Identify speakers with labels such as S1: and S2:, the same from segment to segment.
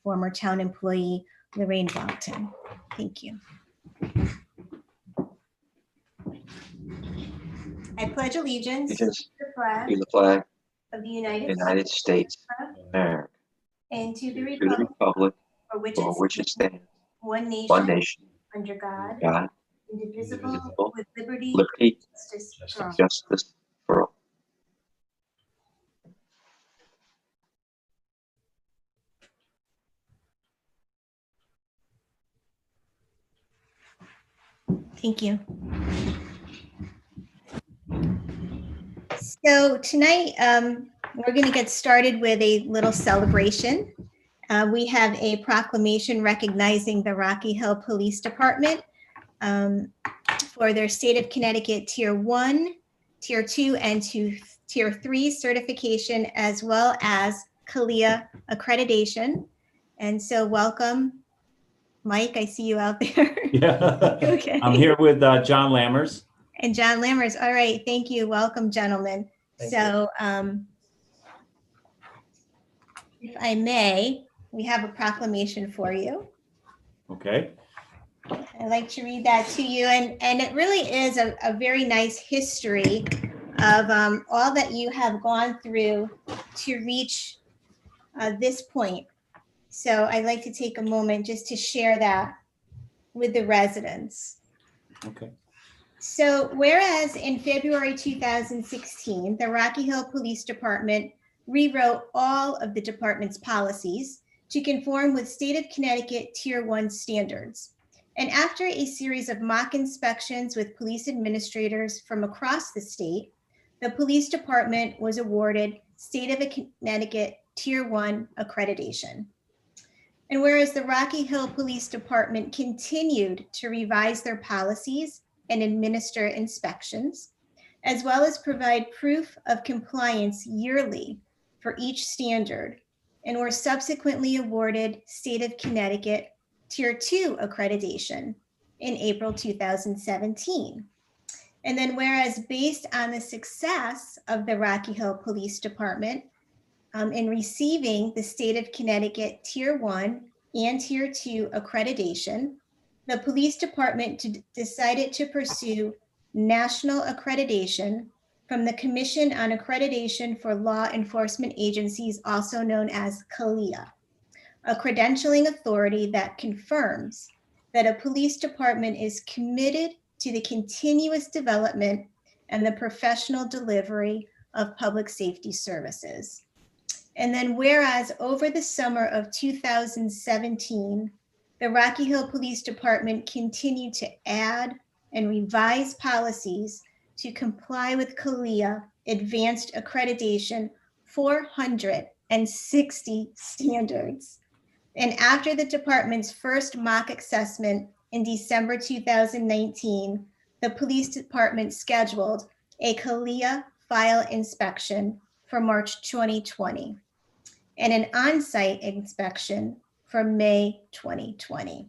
S1: former town employee Lorraine Boughton. Thank you. I pledge allegiance to
S2: the flag
S1: of the United
S2: States of America
S1: and to the
S2: to the republic
S1: for which
S2: for which it stands,
S1: one
S2: one nation,
S1: under
S2: God,
S1: indivisible, with liberty,
S2: liberty,
S1: justice
S2: and justice for all.
S1: Thank you. So tonight, we're going to get started with a little celebration. We have a proclamation recognizing the Rocky Hill Police Department for their state of Connecticut Tier 1, Tier 2, and Tier 3 certification, as well as CALEA accreditation. And so welcome, Mike, I see you out there.
S3: Yeah,
S1: Okay.
S3: I'm here with John Lammers.
S1: And John Lammers. All right, thank you. Welcome, gentlemen.
S3: Thank
S1: so if I may, we have a proclamation for you.
S3: Okay.
S1: I'd like to read that to you. And it really is a very nice history of all that you have gone through to reach this point. So I'd like to take a moment just to share that with the residents.
S3: Okay.
S1: So whereas in February 2016, the Rocky Hill Police Department rewrote all of the department's policies to conform with state of Connecticut Tier 1 standards. And after a series of mock inspections with police administrators from across the state, the police department was awarded State of Connecticut Tier 1 accreditation. And whereas the Rocky Hill Police Department continued to revise their policies and administer inspections, as well as provide proof of compliance yearly for each standard, and were subsequently awarded State of Connecticut Tier 2 accreditation in April 2017. And then whereas based on the success of the Rocky Hill Police Department in receiving the State of Connecticut Tier 1 and Tier 2 accreditation, the police department decided to pursue national accreditation from the Commission on Accreditation for Law Enforcement Agencies, also known as CALEA, a credentialing authority that confirms that a police department is committed to the continuous development and the professional delivery of public safety services. And then whereas over the summer of 2017, the Rocky Hill Police Department continued to add and revise policies to comply with CALEA Advanced Accreditation 460 standards. And after the department's first mock assessment in December 2019, the police department scheduled a CALEA file inspection for March 2020 and an on-site inspection for May 2020.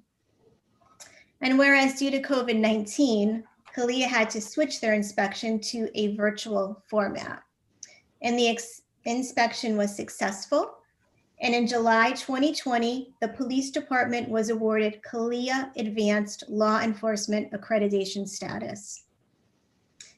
S1: And whereas due to COVID-19, CALEA had to switch their inspection to a virtual format. And the inspection was successful. And in July 2020, the police department was awarded CALEA Advanced Law Enforcement Accreditation status.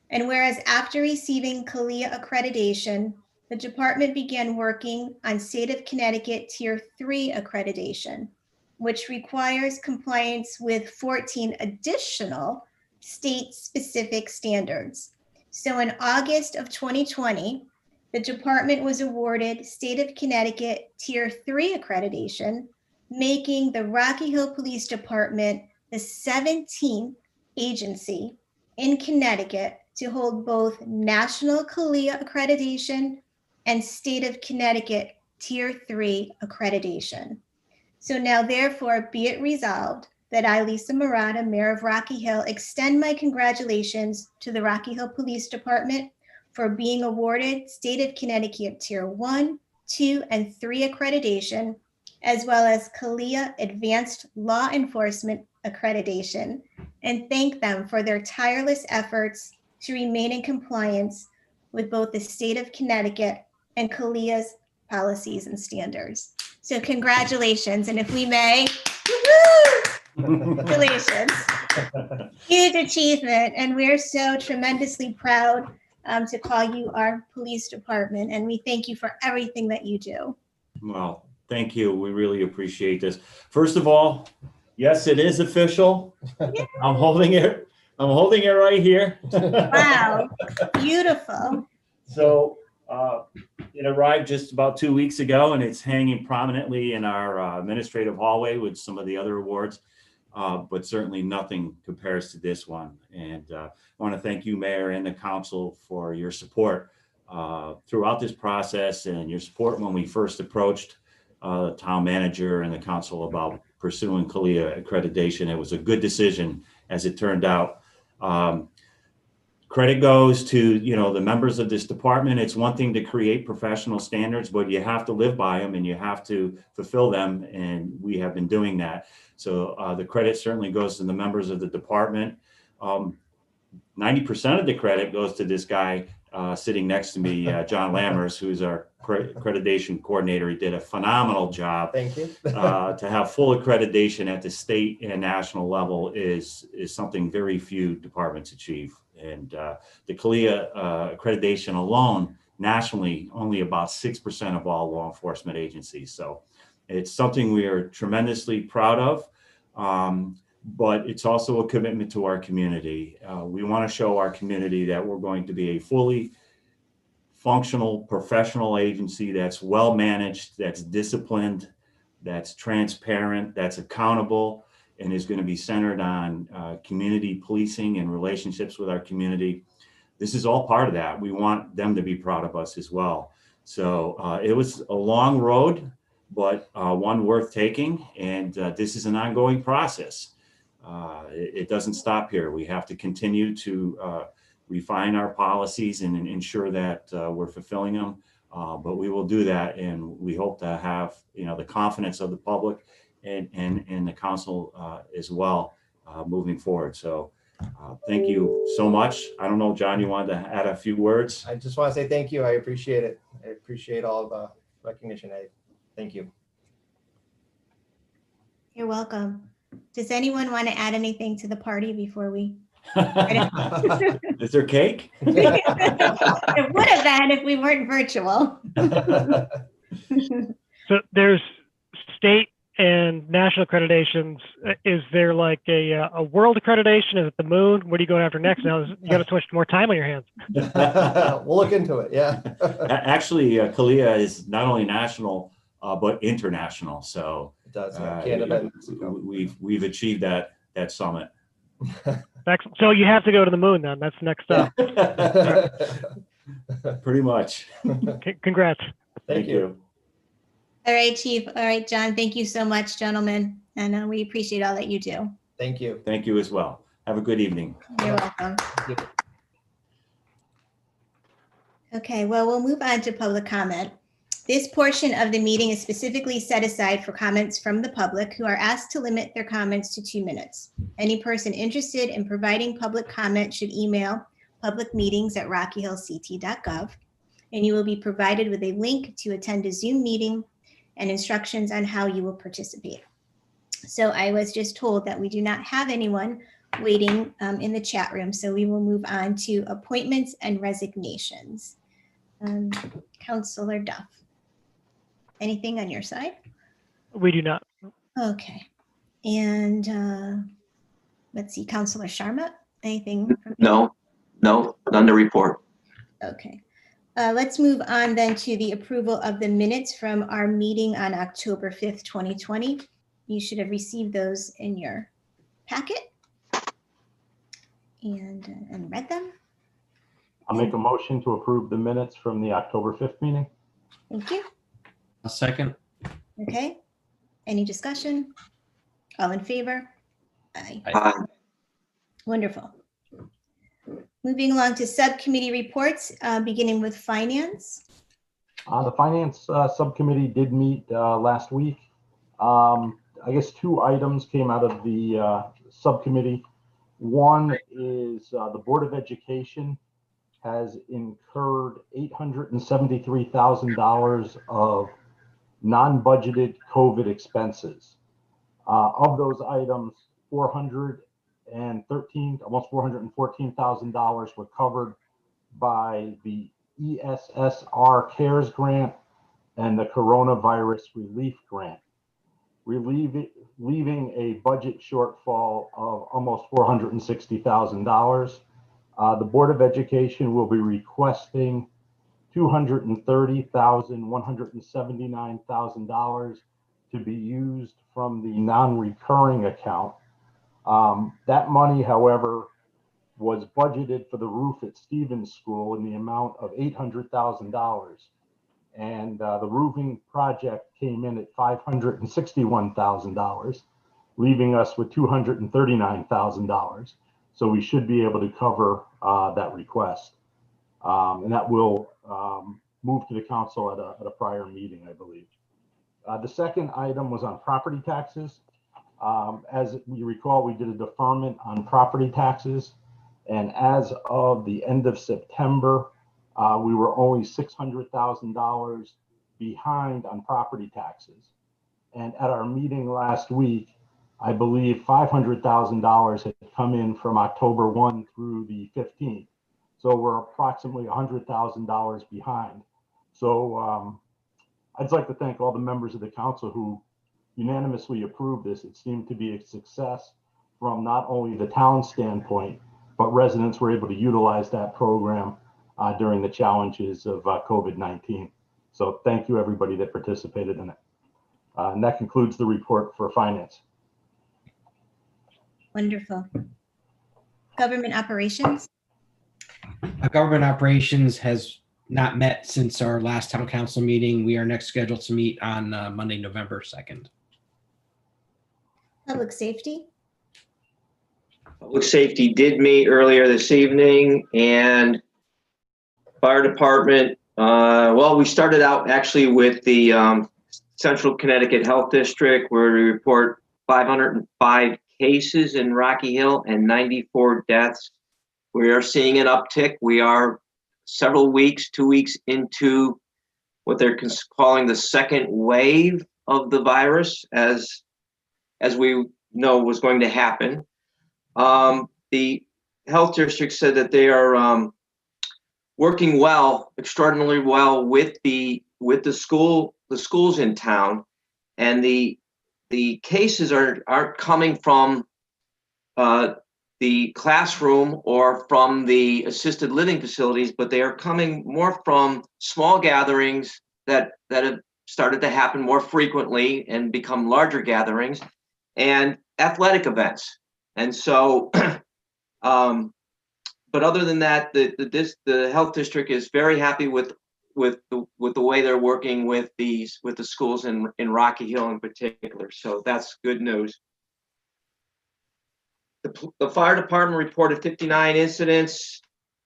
S1: And whereas after receiving CALEA accreditation, the department began working on State of Connecticut Tier 3 accreditation, which requires compliance with 14 additional state-specific standards. So in August of 2020, the department was awarded State of Connecticut Tier 3 accreditation, making the Rocky Hill Police Department the 17th agency in Connecticut to hold both national CALEA accreditation and State of Connecticut Tier 3 accreditation. So now therefore be it resolved that I, Lisa Murata, Mayor of Rocky Hill, extend my congratulations to the Rocky Hill Police Department for being awarded State of Connecticut Tier 1, 2, and 3 accreditation, as well as CALEA Advanced Law Enforcement accreditation, and thank them for their tireless efforts to remain in compliance with both the State of Connecticut and CALEA's policies and standards. So congratulations. And if we may, woo-hoo, congratulations. Huge achievement. And we're so tremendously proud to call you our police department. And we thank you for everything that you do.
S3: Well, thank you. We really appreciate this. First of all, yes, it is official.
S1: Yeah.
S3: I'm holding it. I'm holding it right here.
S1: Wow, beautiful.
S3: So it arrived just about 2 weeks ago, and it's hanging prominently in our administrative hallway with some of the other awards. But certainly nothing compares to this one. And I want to thank you, Mayor, and the council for your support throughout this process, and your support when we first approached the town manager and the council about pursuing CALIA accreditation. It was a good decision, as it turned out. Credit goes to, the members of this department. It's one thing to create professional standards, but you have to live by them and you have to fulfill them. And we have been doing that. So the credit certainly goes to the members of the department. 90% of the credit goes to this guy sitting next to me, John Lammers, who's our accreditation coordinator. He did a phenomenal job.
S4: Thank you.
S3: To have full accreditation at the state and national level is something very few departments achieve. And the CALIA accreditation alone, nationally, only about 6% of all law enforcement agencies. So it's something we are tremendously proud of. But it's also a commitment to our community. We want to show our community that we're going to be a fully functional, professional agency that's well managed, that's disciplined, that's transparent, that's accountable, and is going to be centered on community policing and relationships with our community. This is all part of that. We want them to be proud of us as well. So it was a long road, but one worth taking. And this is an ongoing process. It doesn't stop here. We have to continue to refine our policies and ensure that we're fulfilling them. But we will do that, and we hope to have the confidence of the public and the council as well moving forward. So thank you so much. I don't know, John, you wanted to add a few words?
S4: I just want to say thank you. I appreciate it. I appreciate all the recognition. Thank you.
S1: You're welcome. Does anyone want to add anything to the party before we?
S3: Is there cake?
S1: It would have been if we weren't virtual.
S5: So there's state and national accreditations. Is there like a world accreditation? Is it the moon? What are you going after next? Now you got so much more time on your hands.
S4: We'll look into it. Yeah.
S3: Actually, CALIA is not only national, but international. So
S4: It does. Canada and Mexico.
S3: we've achieved that summit.
S5: Excellent. So you have to go to the moon then. That's next up.
S3: Pretty much.
S5: Congrats.
S4: Thank you.
S1: All right, Chief. All right, John. Thank you so much, gentlemen. And we appreciate all that you do.
S4: Thank you.
S3: Thank you as well. Have a good evening.
S1: You're welcome.
S4: you.
S1: Okay, well, we'll move on to public comment. This portion of the meeting is specifically set aside for comments from the public who are asked to limit their comments to 2 minutes. Any person interested in providing public comment should email publicmeetings@rockyhillct.gov, and you will be provided with a link to attend a Zoom meeting and instructions on how you will participate. So I was just told that we do not have anyone waiting in the chat room, so we will move on to appointments and resignations. Councilor Duff. Anything on your side?
S5: We do not.
S1: Okay. And let's see, Councilor Sharma, anything? From you?
S2: No, none to report.
S1: Okay. Let's move on then to the approval of the minutes from our meeting on October 5th, 2020. You should have received those in your packet and read them.
S6: I'll make a motion to approve the minutes from the October 5th meeting.
S1: Thank you.
S7: A second.
S1: Okay. Any discussion? All in favor? Aye.
S2: Aye.
S1: Wonderful. Moving along to subcommittee reports, beginning with finance.
S6: The finance subcommittee did meet last week. I guess 2 items came out of the subcommittee. One is the Board of Education has incurred $873,000 of non-budgeted COVID expenses. Of those items, almost $414,000 were covered by the ESSR CARES grant and the Coronavirus Relief Grant, leaving a budget shortfall of almost $460,000. The Board of Education will be requesting $230,179,000 to be used from the non-recurring account. That money, however, was budgeted for the roof at Stevens School in the amount of $800,000. And the roofing project came in at $561,000, leaving us with $239,000. So we should be able to cover that request. And that will move to the council at a prior meeting, I believe. The second item was on property taxes. As you recall, we did a deferment on property taxes. And as of the end of September, we were only $600,000 behind on property taxes. And at our meeting last week, I believe $500,000 had come in from October 1 through the 15th. So we're approximately $100,000 behind. So I'd like to thank all the members of the council who unanimously approved this. It seemed to be a success from not only the town standpoint, but residents were able to utilize that program during the challenges of COVID-19. So thank you, everybody that participated in it. And that concludes the report for finance.
S1: Wonderful. Government operations.
S7: Government operations has not met since our last town council meeting. We are next scheduled to meet on Monday, November 2nd.
S1: Public safety.
S2: Public safety did meet earlier this evening, and fire department, well, we started out actually with the Central Connecticut Health District, where we report 505 cases in Rocky Hill and 94 deaths. We are seeing an uptick. We are several weeks, 2 weeks into what they're calling the second wave of the virus, as we know was going to happen. The health district said that they are working well, extraordinarily well with the schools in town, and the cases aren't coming from the classroom or from the assisted living facilities, but they are coming more from small gatherings that have started to happen more frequently and become larger gatherings, and athletic events. And so, but other than that, the health district is very happy with the way they're working with the schools in Rocky Hill in particular. So that's good news. The fire department reported 59 incidents,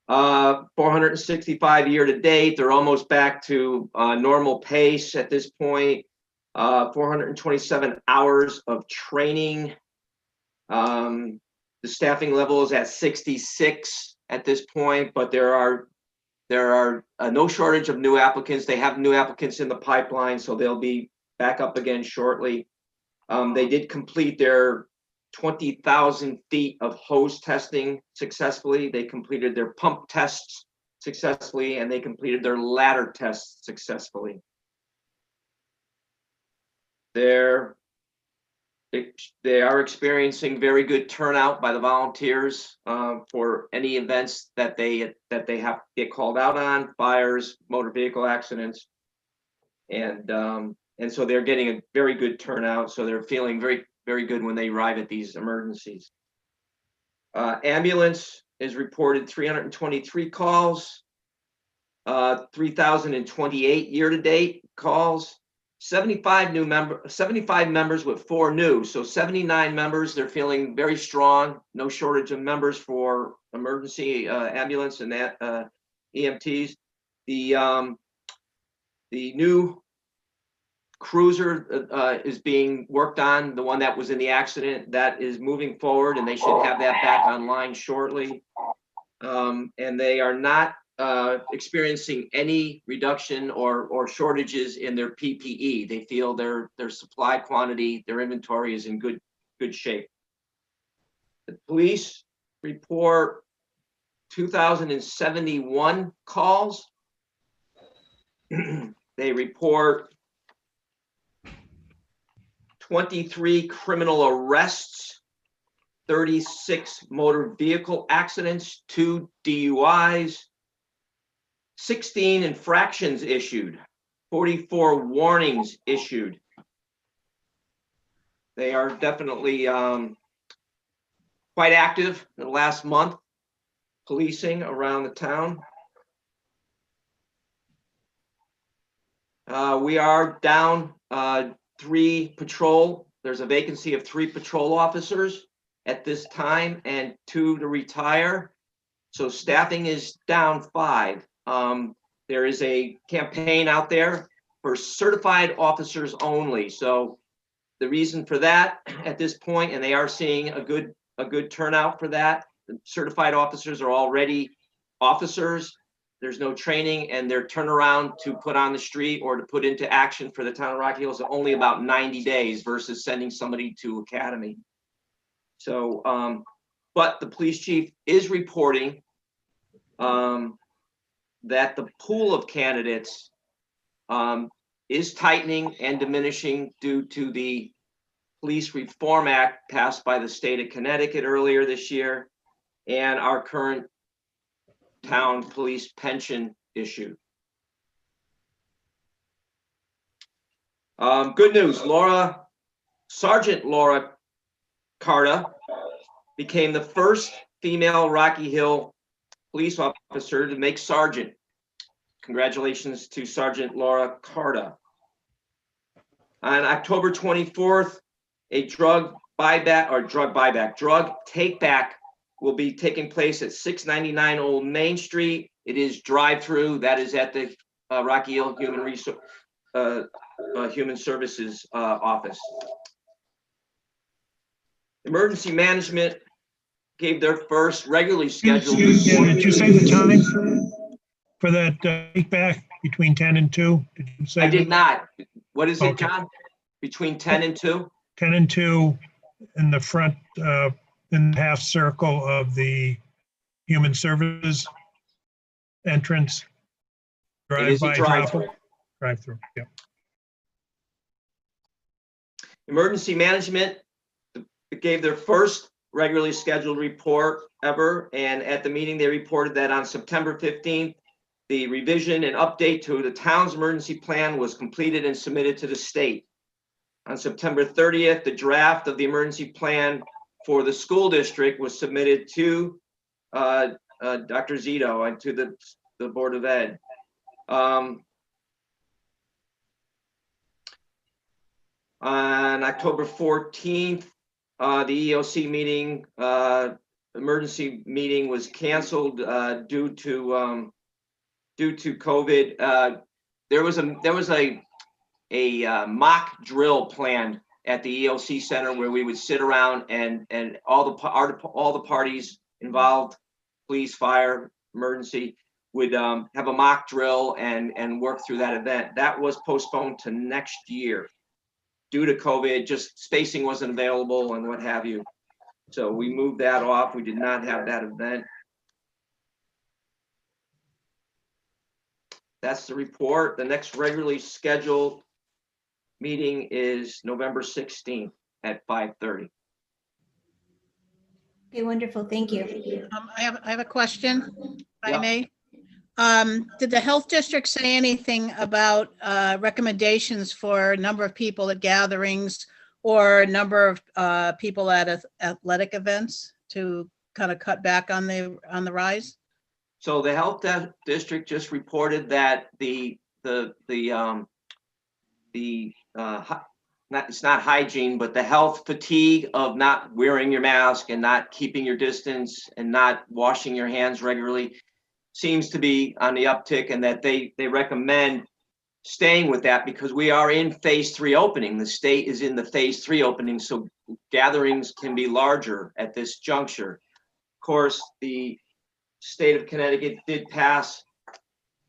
S2: 465 year to date. They're almost back to normal pace at this point. 427 hours of training. The staffing level is at 66 at this point, but there are no shortage of new applicants. They have new applicants in the pipeline, so they'll be back up again shortly. They did complete their 20,000 feet of hose testing successfully. They completed their pump tests successfully, and they completed their ladder tests successfully. They are experiencing very good turnout by the volunteers for any events that they have to get called out on, fires, motor vehicle accidents, and so they're getting a very good turnout. So they're feeling very, very good when they arrive at these emergencies. Ambulance is reported 323 calls, 3,028 year-to-date calls. 75 members with 4 new, so 79 members. They're feeling very strong. No shortage of members for emergency ambulance and EMTs. The new cruiser is being worked on. The one that was in the accident, that is moving forward, and they should have that back online shortly. And they are not experiencing any reduction or shortages in their PPE. They feel their supply quantity, their inventory is in good shape. The police report 2,071 calls. They report 23 criminal arrests, 36 motor vehicle accidents, 2 DUIs, 16 infractions issued, 44 warnings issued. They are definitely quite active in the last month, policing around the town. We are down 3 patrol. There's a vacancy of 3 patrol officers at this time and 2 to retire. So staffing is down 5. There is a campaign out there for certified officers only. So the reason for that at this point, and they are seeing a good turnout for that. The certified officers are already officers. There's no training, and their turnaround to put on the street or to put into action for the town of Rocky Hill is only about 90 days versus sending somebody to academy. So, but the police chief is reporting that the pool of candidates is tightening and diminishing due to the Police Reform Act passed by the state of Connecticut earlier this year and our current town police pension issue. Good news, Sergeant Laura Carta became the first female Rocky Hill police officer to make sergeant. Congratulations to Sergeant Laura Carta. On October 24th, a drug take-back will be taking place at 699 Old Main Street. It is drive-through. That is at the Rocky Hill Human Services office. Emergency Management gave their first regularly scheduled.
S8: Did you say the time for that take back between 10 and 2? Did you say?
S2: I did not. What is it,
S8: Okay.
S2: John? Between 10 and 2?
S8: 10 and 2 in the front, in the half circle of the Human Services entrance.
S2: It is a drive-through.
S8: Drive-through, yeah.
S2: Emergency Management gave their first regularly scheduled report ever, and at the meeting they reported that on September 15th, the revision and update to the town's emergency plan was completed and submitted to the state. On September 30th, the draft of the emergency plan for the school district was submitted to Dr. Zito and to the Board of Ed. On October 14th, the EOC meeting, emergency meeting was canceled due to COVID. There was a mock drill planned at the EOC Center where we would sit around and all the parties involved, police, fire, emergency, would have a mock drill and work through that event. That was postponed to next year due to COVID. Just spacing wasn't available and what have you. So we moved that off. We did not have that event. That's the report. The next regularly scheduled meeting is November 16th at 5:30.
S1: Okay, wonderful. Thank you.
S9: I have a question, if I
S2: Yeah.
S9: may. Did the health district say anything about recommendations for a number of people at gatherings or a number of people at athletic events to kind of cut back on the rise?
S2: So the health district just reported that it's not hygiene, but the health fatigue of not wearing your mask and not keeping your distance and not washing your hands regularly seems to be on the uptick, and that they recommend staying with that because we are in phase 3 opening. The state is in the phase 3 opening, so gatherings can be larger at this juncture. Of course, the state of Connecticut did pass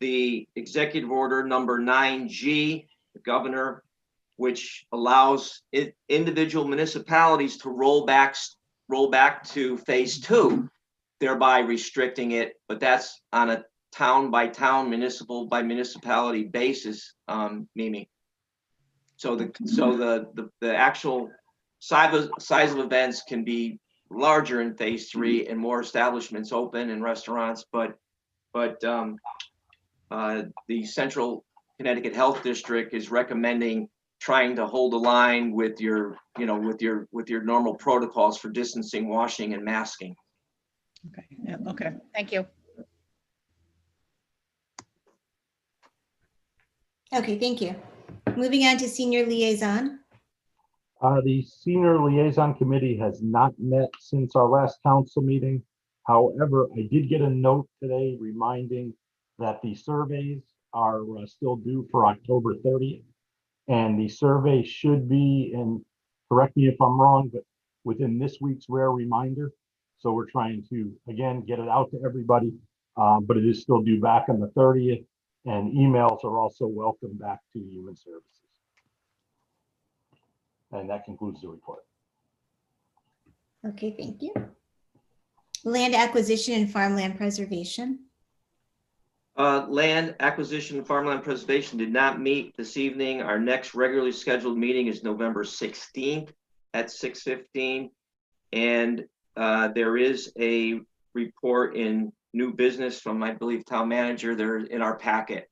S2: the executive order number 9G, the governor, which allows individual municipalities to roll back to phase 2, thereby restricting it. But that's on a town by town, municipal by municipality basis, Mimi. So the actual size of events can be larger in phase 3 and more establishments open and restaurants, but the Central Connecticut Health District is recommending trying to hold a line with your normal protocols for distancing, washing, and masking.
S9: Okay, yeah, okay, thank you.
S1: Okay, thank you. Moving on to senior liaison.
S6: The Senior Liaison Committee has not met since our last council meeting. However, I did get a note today reminding that the surveys are still due for October 30th. And the survey should be, and correct me if I'm wrong, but within this week's rare reminder. So we're trying to, again, get it out to everybody, but it is still due back on the 30th. And emails are also welcome back to Human Services. And that concludes the report.
S1: Okay, thank you. Land acquisition and farmland preservation.
S2: Land acquisition and farmland preservation did not meet this evening. Our next regularly scheduled meeting is November 16th at 6:15. And there is a report in new business from, I believe, town manager. They're in our packet.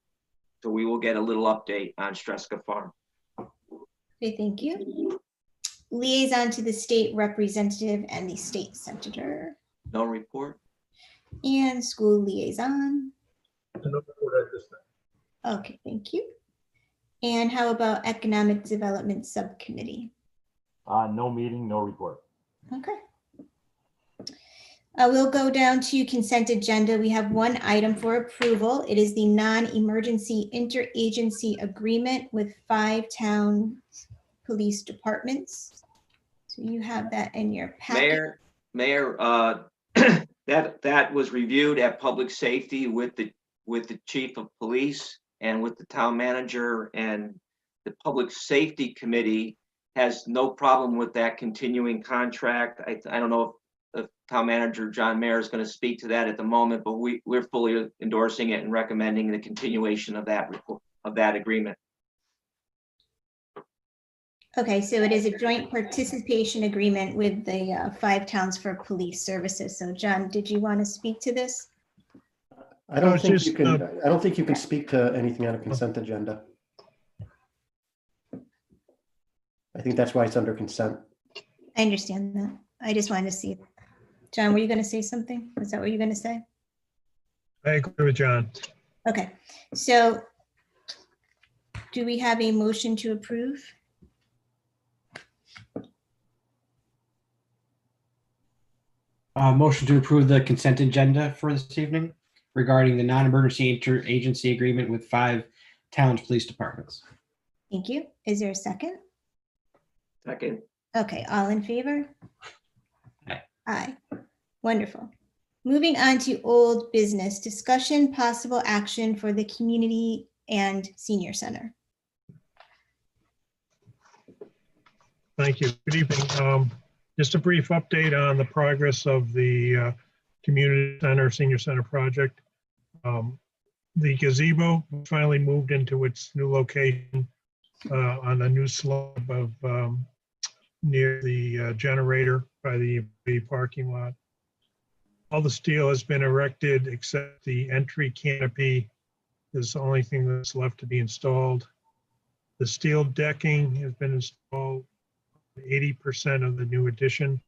S2: So we will get a little update on Streska Farm.
S1: Okay, thank you. Liaison to the state representative and the state senator.
S2: No report.
S1: And school liaison.
S8: No report at this time.
S1: Okay, thank you. And how about economic development subcommittee?
S6: No meeting, no report.
S1: Okay. We'll go down to consent agenda. We have one item for approval. It is the non-emergency interagency agreement with 5 town police departments. So you have that in your packet.
S2: Mayor, that was reviewed at public safety with the chief of police and with the town manager, and the public safety committee has no problem with that continuing contract. I don't know if town manager John Mayer is going to speak to that at the moment, but we're fully endorsing it and recommending the continuation of that agreement.
S1: Okay, so it is a joint participation agreement with the 5 towns for police services. So John, did you want to speak to this?
S10: I don't think
S8: just,
S10: you can. I don't think you can speak to anything on a consent agenda. I think that's why it's under consent.
S1: I understand that. I just wanted to see. John, were you going to say something? Was that what you're going to say?
S8: I agree with John.
S1: Okay, so do we have a motion to approve?
S7: Motion to approve the consent agenda for this evening regarding the non-emergency interagency agreement with 5 towns police departments.
S1: Thank you. Is there a second?
S2: Second.
S1: Okay, all in favor?
S7: Aye.
S1: Aye. Wonderful. Moving on to old business, discussion, possible action for the community and senior center.
S8: Thank you. Good evening. Just a brief update on the progress of the community center, senior center project. The gazebo finally moved into its new location on a new slope of near the generator by the parking lot. All the steel has been erected except the entry canopy is the only thing that's left to be installed. The steel decking has been installed, 80% of the new addition.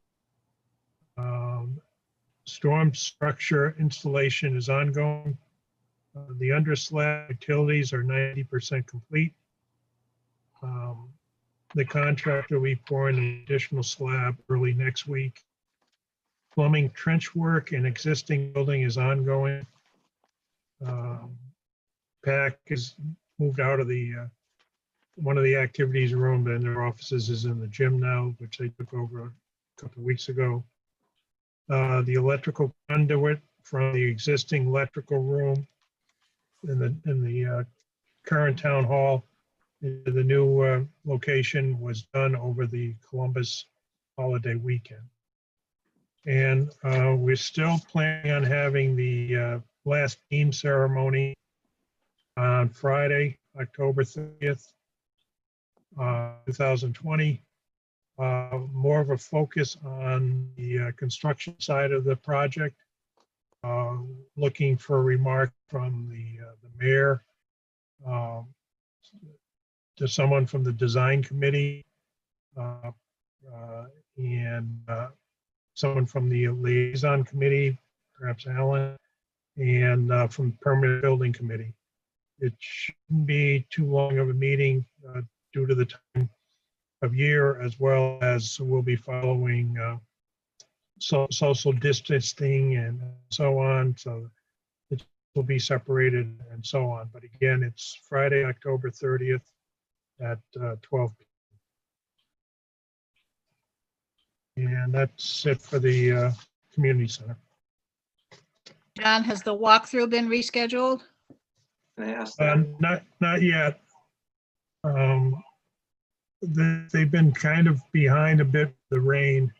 S8: Storm structure installation is ongoing. The underslab utilities are 90% complete. The contractor will be pouring an additional slab early next week. Plumbing trench work in existing building is ongoing. PAC is moved out of the one of the activities room, and their offices is in the gym now, which they took over a couple of weeks ago. The electrical conduit from the existing electrical room in the current town hall. The new location was done over the Columbus holiday weekend. And we're still planning on having the last beam ceremony on Friday, October 30th, 2020. More of a focus on the construction side of the project. Looking for a remark from the mayor, to someone from the design committee, and someone from the liaison committee, perhaps Alan, and from permanent building committee. It shouldn't be too long of a meeting due to the time of year, as well as we'll be following social distancing and so on. So it will be separated and so on. But again, it's Friday, October 30th at 12 p.m. And that's it for the community center.
S9: John, has the walkthrough been rescheduled?
S2: Can I ask that?
S8: Not yet. They've been kind of behind a bit with the rain.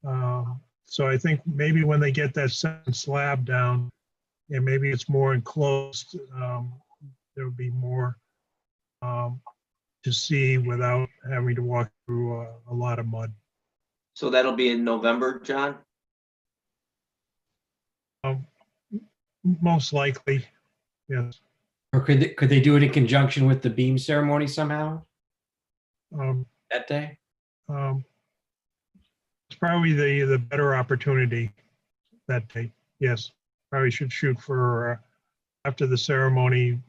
S8: So I think maybe when they get that second slab down, and maybe it's more enclosed, there'll be more to see without having to walk through a lot of mud.
S2: So that'll be in November, John?
S8: Most likely, yes.
S7: Or could they do it in conjunction with the beam ceremony somehow
S8: Um,
S7: that day?
S8: It's probably the better opportunity that day. Yes, probably should shoot for after the ceremony.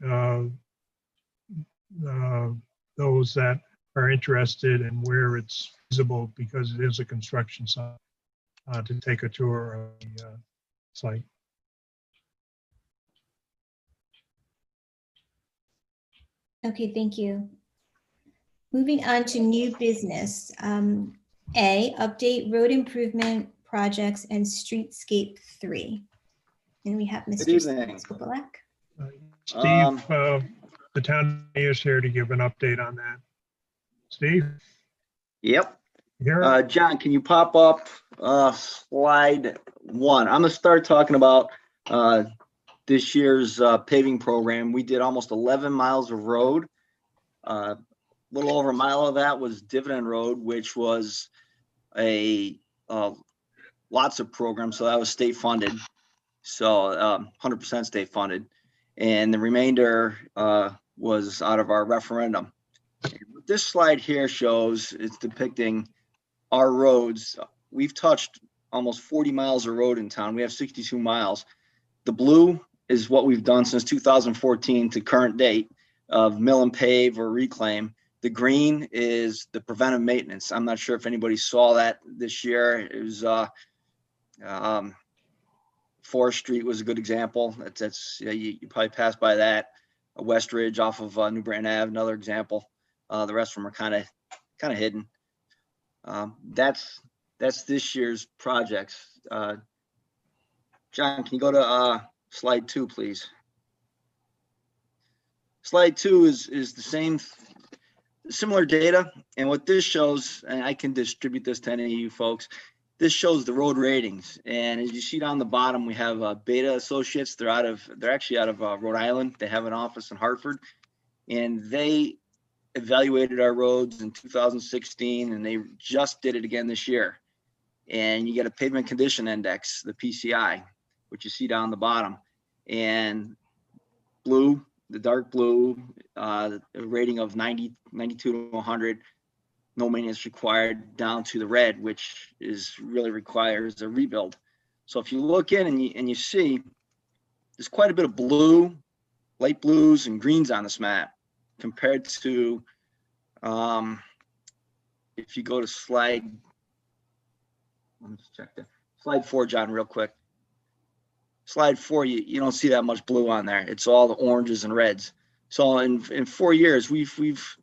S8: Those that are interested and where it's feasible, because it is a construction site, to take a tour of the site.
S1: Okay, thank you. Moving on to new business. A, update road improvement projects and streetscape 3. And we have Mr.
S11: evening.
S1: Skopelek.
S8: Steve, the town is here to give an update on that. Steve,
S11: Yep.
S8: here?
S11: John, can you pop up slide 1? I'm gonna start talking about this year's paving program. We did almost 11 miles of road. A little over a mile of that was Dividend Road, which was a lots of programs, so that was state funded. So 100% state funded, and the remainder was out of our referendum. What this slide here shows, it's depicting our roads. We've touched almost 40 miles of road in town. We have 62 miles. The blue is what we've done since 2014 to current date of mill and pave or reclaim. The green is the preventive maintenance. I'm not sure if anybody saw that this year. It was Forest Street was a good example. That's you probably passed by that. West Ridge off of New Britain Ave, another example. The rest of them are kind of hidden. That's this year's projects. John, can you go to slide 2, please? Slide 2 is the same, similar data, and what this shows, and I can distribute this to any of you folks. This shows the road ratings, and as you see down the bottom, we have Beta Associates. They're actually out of Rhode Island. They have an office in Hartford, and they evaluated our roads in 2016, and they just did it again this year. And you get a pavement condition index, the PCI, which you see down the bottom, and blue, the dark blue, a rating of 90, 92 to 100. No maintenance required, down to the red, which is really requires a rebuild. So if you look in and you see there's quite a bit of blue, light blues and greens on this map compared to if you go to slide, let me just check that. Slide 4, John, real quick. Slide 4, you don't see that much blue on there. It's all the oranges and reds. So in 4 years, we've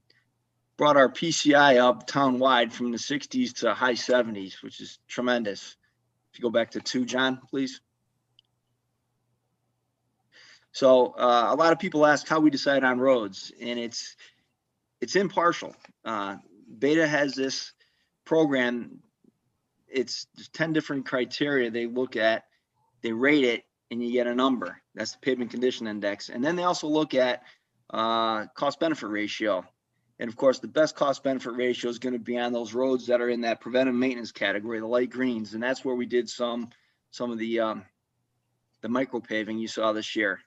S11: brought our PCI up town-wide from the 60s to high 70s, which is tremendous. If you go back to 2, John, please. So a lot of people ask how we decide on roads, and it's impartial. Beta has this program. There's 10 different criteria they look at, they rate it, and you get a number. That's the pavement condition index. And then they also look at cost benefit ratio. And of course, the best cost benefit ratio is going to be on those roads that are in that preventive maintenance category, the light greens. And that's where we did some of the micro paving you saw this year.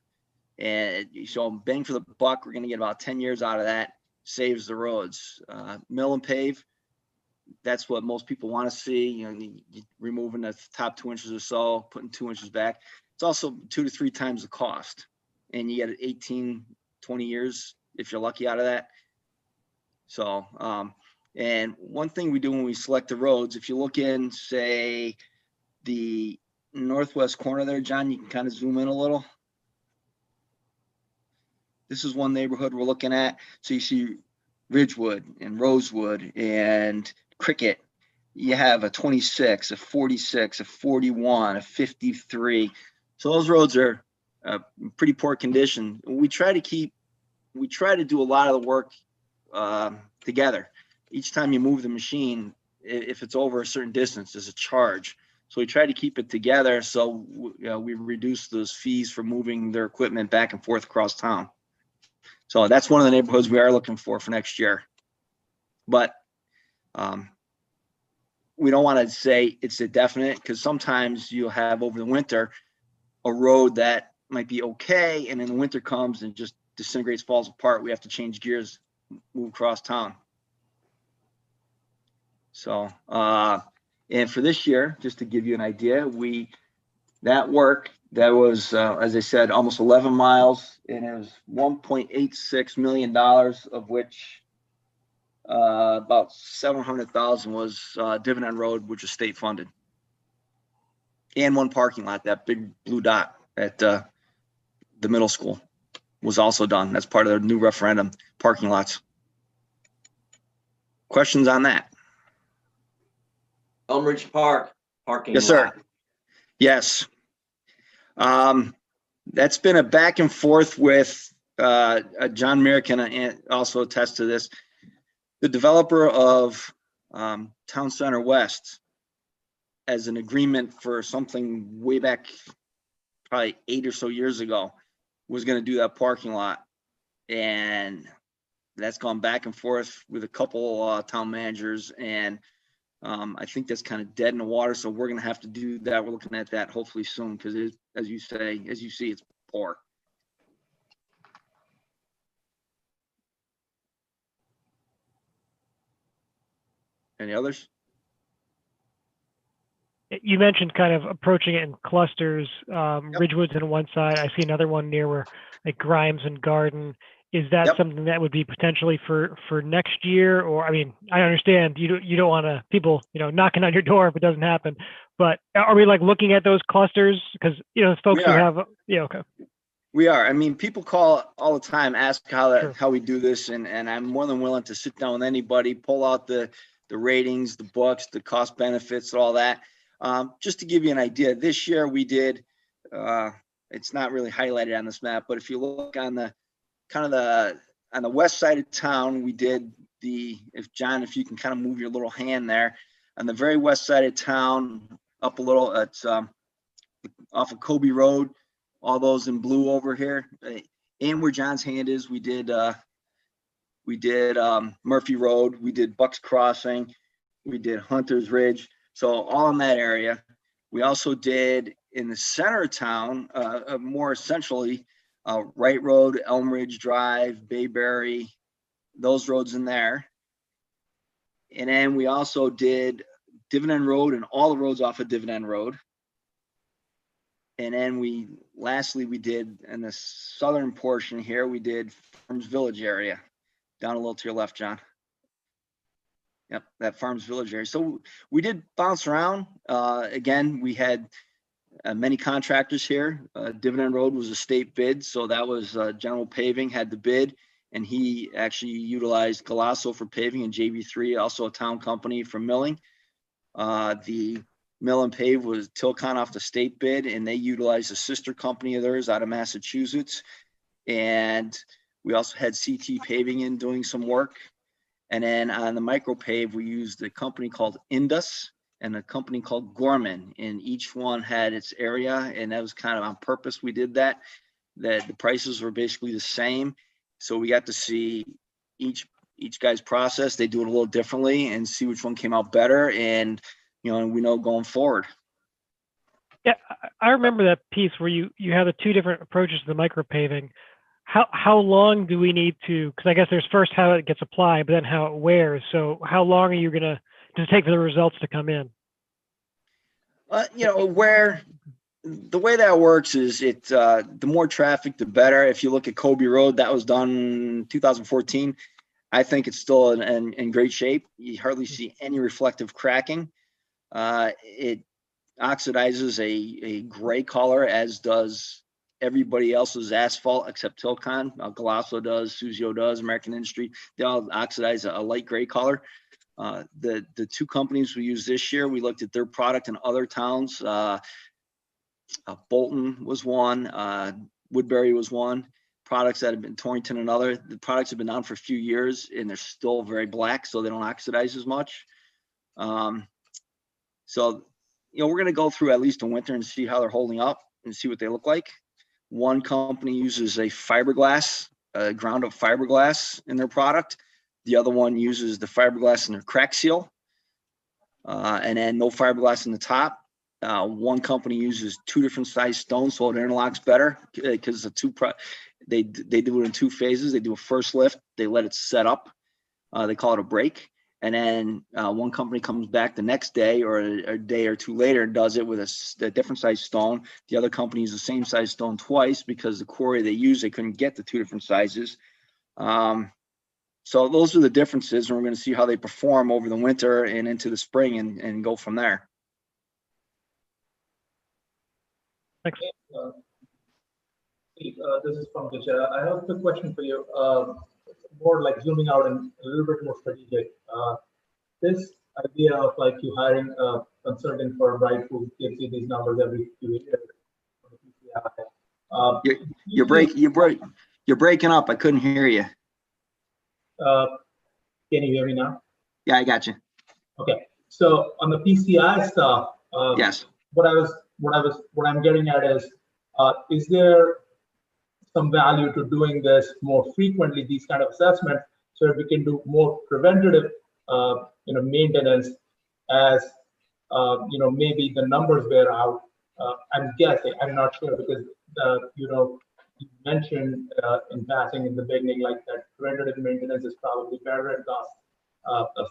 S11: And so bang for the buck, we're going to get about 10 years out of that, saves the roads. Mill and pave, that's what most people want to see. You know, removing the top 2 inches or so, putting 2 inches back. It's also 2 to 3 times the cost. And you get 18, 20 years if you're lucky out of that. So, and one thing we do when we select the roads, if you look in, say, the northwest corner there, John, you can kind of zoom in a little. This is one neighborhood we're looking at. So you see Ridgewood and Rosewood and Cricket. You have a 26, a 46, a 41, a 53. So those roads are pretty poor condition. We try to do a lot of the work together. Each time you move the machine, if it's over a certain distance, there's a charge. So we try to keep it together. So we reduce those fees for moving their equipment back and forth across town. So that's one of the neighborhoods we are looking for next year. But we don't want to say it's a definite, because sometimes you'll have over the winter a road that might be okay, and then the winter comes and just disintegrates, falls apart. We have to change gears, move across town. So, and for this year, just to give you an idea, that work, that was, as I said, almost 11 miles, and it was $1.86 million, of which about $700,000 was Dividend Road, which is state funded. And one parking lot, that big blue dot at the middle school, was also done. That's part of the new referendum, parking lots. Questions on that?
S2: Elmridge Park parking lot.
S11: Yes, sir. Yes. That's been a back and forth with John Mayer can also attest to this. The developer of Town Center West, as an agreement for something way back, probably 8 or so years ago, was going to do that parking lot. And that's gone back and forth with a couple town managers. And I think that's kind of dead in the water. So we're going to have to do that. We're looking at that hopefully soon, because it, as you see, it's poor. Any others?
S5: You mentioned kind of approaching it in clusters. Ridgewood's on one side. I see another one near where like Grimes and Garden. Is that something that would be potentially for next year? Or, I mean, I understand you don't want to people, knocking on your door if it doesn't happen, but are we like looking at those clusters? Because, folks who have, okay.
S11: We are. I mean, people call all the time, ask how we do this. And I'm more than willing to sit down with anybody, pull out the ratings, the books, the cost benefits, all that. Just to give you an idea, this year we did, it's not really highlighted on this map, but if you look on the on the west side of town, we did if you can kind of move your little hand there, on the very west side of town, up a little, it's off of Kobe Road, all those in blue over here, and where John's hand is, we did Murphy Road, we did Bucks Crossing, we did Hunter's Ridge, so all in that area. We also did in the center of town, more essentially, Wright Road, Elm Ridge Drive, Bayberry, those roads in there. And then we also did Dividend Road and all the roads off of Dividend Road. And then lastly, we did in the southern portion here, we did Farms Village area, down a little to your left, John. Yep, that Farms Village area. So we did bounce around. Again, we had many contractors here. Dividend Road was a state bid, so that was General Paving had the bid, and he actually utilized Galasso for paving, and JV3, also a town company for milling. The Mill and Pave was Tilcon off the state bid, and they utilized a sister company of theirs out of Massachusetts. And we also had CT Paving in doing some work. And then on the micro pave, we used a company called Indus and a company called Gorman, and each one had its area, and that was kind of on purpose. We did that the prices were basically the same. So we got to see each guy's process. They do it a little differently and see which one came out better. And, you know, we know going forward.
S5: Yeah, I remember that piece where you have the two different approaches to the micro paving. How long do we need to, because I guess there's first how it gets applied, but then how it wears. So how long are you going to take for the results to come in?
S11: You know, where the way that works is the more traffic, the better. If you look at Kobe Road, that was done in 2014. I think it's still in great shape. You hardly see any reflective cracking. It oxidizes a gray color, as does everybody else's asphalt except Tilcon. Galasso does, Suzio does, American Industry. They all oxidize a light gray color. The two companies we used this year, we looked at their product in other towns. Bolton was one, Woodbury was one. Products that have been Torrington, another. The products have been on for a few years and they're still very black, so they don't oxidize as much. So, you know, we're going to go through at least a winter and see how they're holding up and see what they look like. One company uses a fiberglass, ground up fiberglass in their product. The other one uses the fiberglass in their crack seal, and then no fiberglass in the top. One company uses two different size stones so it interlocks better, because they do it in two phases. They do a first lift, they let it set up, they call it a break, and then one company comes back the next day or a day or two later and does it with a different size stone. The other company uses the same size stone twice because the quarry they use, they couldn't get the two different sizes. So those are the differences, and we're going to see how they perform over the winter and into the spring and go from there.
S5: Thanks.
S12: Steve, this is from Vijay. I have a quick question for you. More like zooming out and a little bit more strategic. This idea of like you hiring a consultant firm, right, who gives you these numbers every few years.
S11: You're breaking up. I couldn't hear you.
S12: Can you hear me now?
S11: Yeah, I got you.
S12: Okay. So on the PCI stuff,
S11: yes.
S12: What I'm getting at is there some value to doing this more frequently, these kind of assessments, so that we can do more preventative, maintenance as, maybe the numbers bear out. I'm guessing, I'm not sure, because, you mentioned in passing in the beginning, like that preventative maintenance is probably better and costs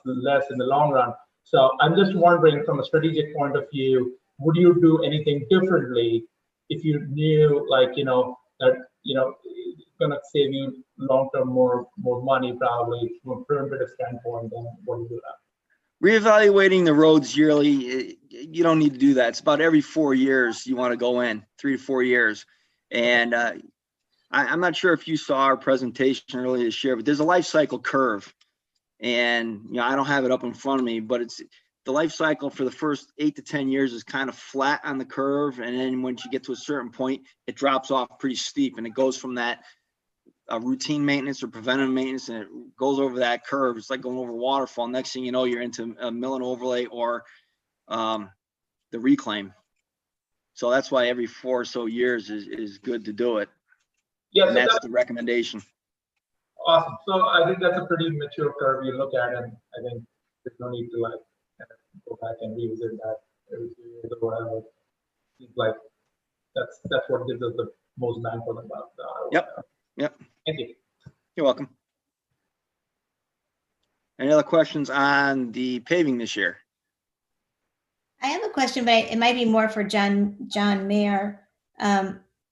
S12: less in the long run. So I'm just wondering, from a strategic point of view, would you do anything differently if you knew, like, that, it's gonna save you long-term more money, probably from a preventative standpoint than what you do now?
S11: Reevaluating the roads yearly, you don't need to do that. It's about every 4 years you want to go in, 3 to 4 years. And I'm not sure if you saw our presentation earlier this year, but there's a life cycle curve. And, I don't have it up in front of me, but it's the life cycle for the first 8 to 10 years is kind of flat on the curve. And then once you get to a certain point, it drops off pretty steep, and it goes from that routine maintenance or preventive maintenance, and it goes over that curve. It's like going over a waterfall. Next thing you know, you're into a mill and overlay or the reclaim. So that's why every 4 or so years is good to do it.
S12: Yeah,
S11: and that's the recommendation.
S12: Awesome. So I think that's a pretty mature curve you look at, and I think there's no need to go back and revisit that every few years or whatever. It's like that's what gives us the most bang for the buck.
S11: Yep.
S12: Thank you.
S11: You're welcome. Any other questions on the paving this year?
S1: I have a question, but it might be more for John Mayer.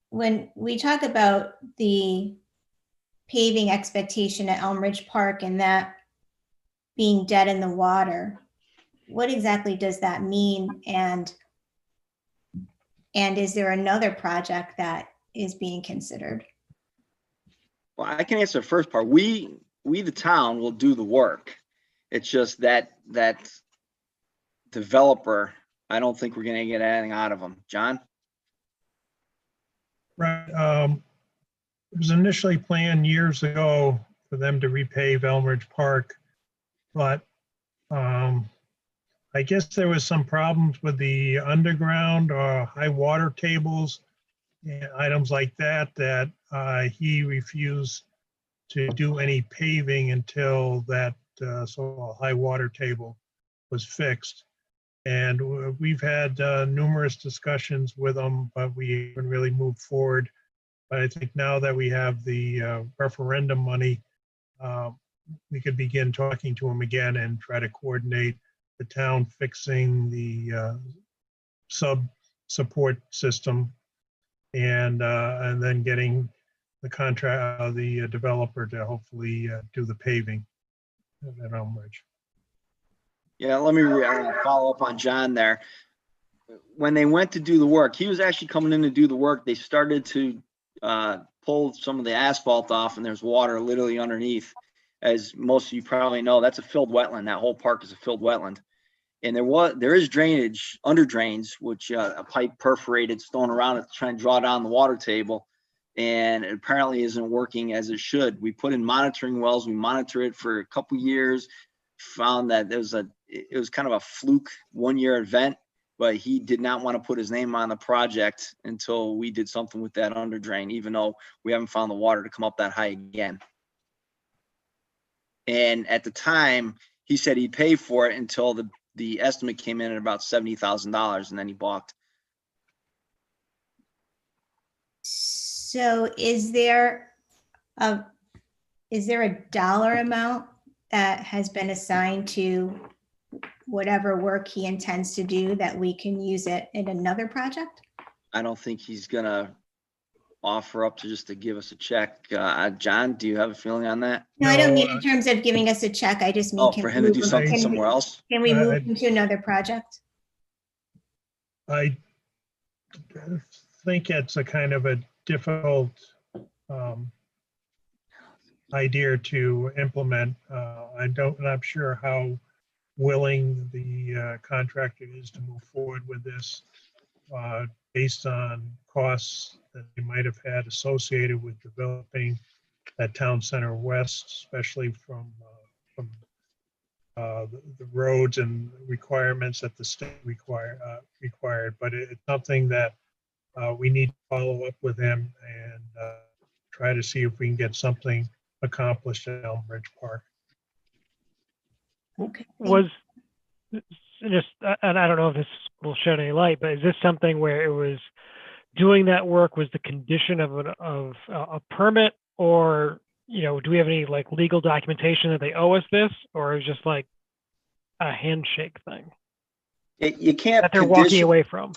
S1: When we talk about the paving expectation at Elm Ridge Park and that being dead in the water, what exactly does that mean? And is there another project that is being considered?
S11: Well, I can answer the first part. We the town will do the work. It's just that developer, I don't think we're gonna get anything out of them. John?
S8: Right. It was initially planned years ago for them to repave Elmridge Park, but I guess there was some problems with the underground or high water tables and items like that, that he refused to do any paving until that so high water table was fixed. And we've had numerous discussions with them, but we haven't really moved forward. But I think now that we have the referendum money, we could begin talking to them again and try to coordinate the town fixing the support system and then getting the developer to hopefully do the paving at Elmridge.
S11: Yeah, let me follow up on John there. When they went to do the work, he was actually coming in to do the work. They started to pull some of the asphalt off, and there's water literally underneath. As most of you probably know, that's a filled wetland. That whole park is a filled wetland. And there is drainage under drains, which a pipe perforated, thrown around it to try and draw down the water table. And it apparently isn't working as it should. We put in monitoring wells. We monitor it for a couple years, found that it was kind of a fluke 1-year event, but he did not want to put his name on the project until we did something with that under drain, even though we haven't found the water to come up that high again. And at the time, he said he'd pay for it until the estimate came in at about $70,000, and then he balked.
S1: So is there a dollar amount that has been assigned to whatever work he intends to do that we can use it in another project?
S11: I don't think he's gonna offer up to give us a check. John, do you have a feeling on that?
S1: No, I don't mean in terms of giving us a check. I just mean,
S11: Oh, for him to do something somewhere else?
S1: Can we move him to another project?
S8: I think it's a kind of a difficult idea to implement. I'm not sure how willing the contractor is to move forward with this based on costs that they might have had associated with developing that town center west, especially from the roads and requirements that the state required. But it's something that we need to follow up with him and try to see if we can get something accomplished at Elmridge Park.
S1: Okay.
S5: Was just, and I don't know if this will shed any light, but is this something where it was doing that work was the condition of a permit, or, do we have any like legal documentation that they owe us this, or is it just like a handshake thing
S11: You can't
S5: that they're walking away from?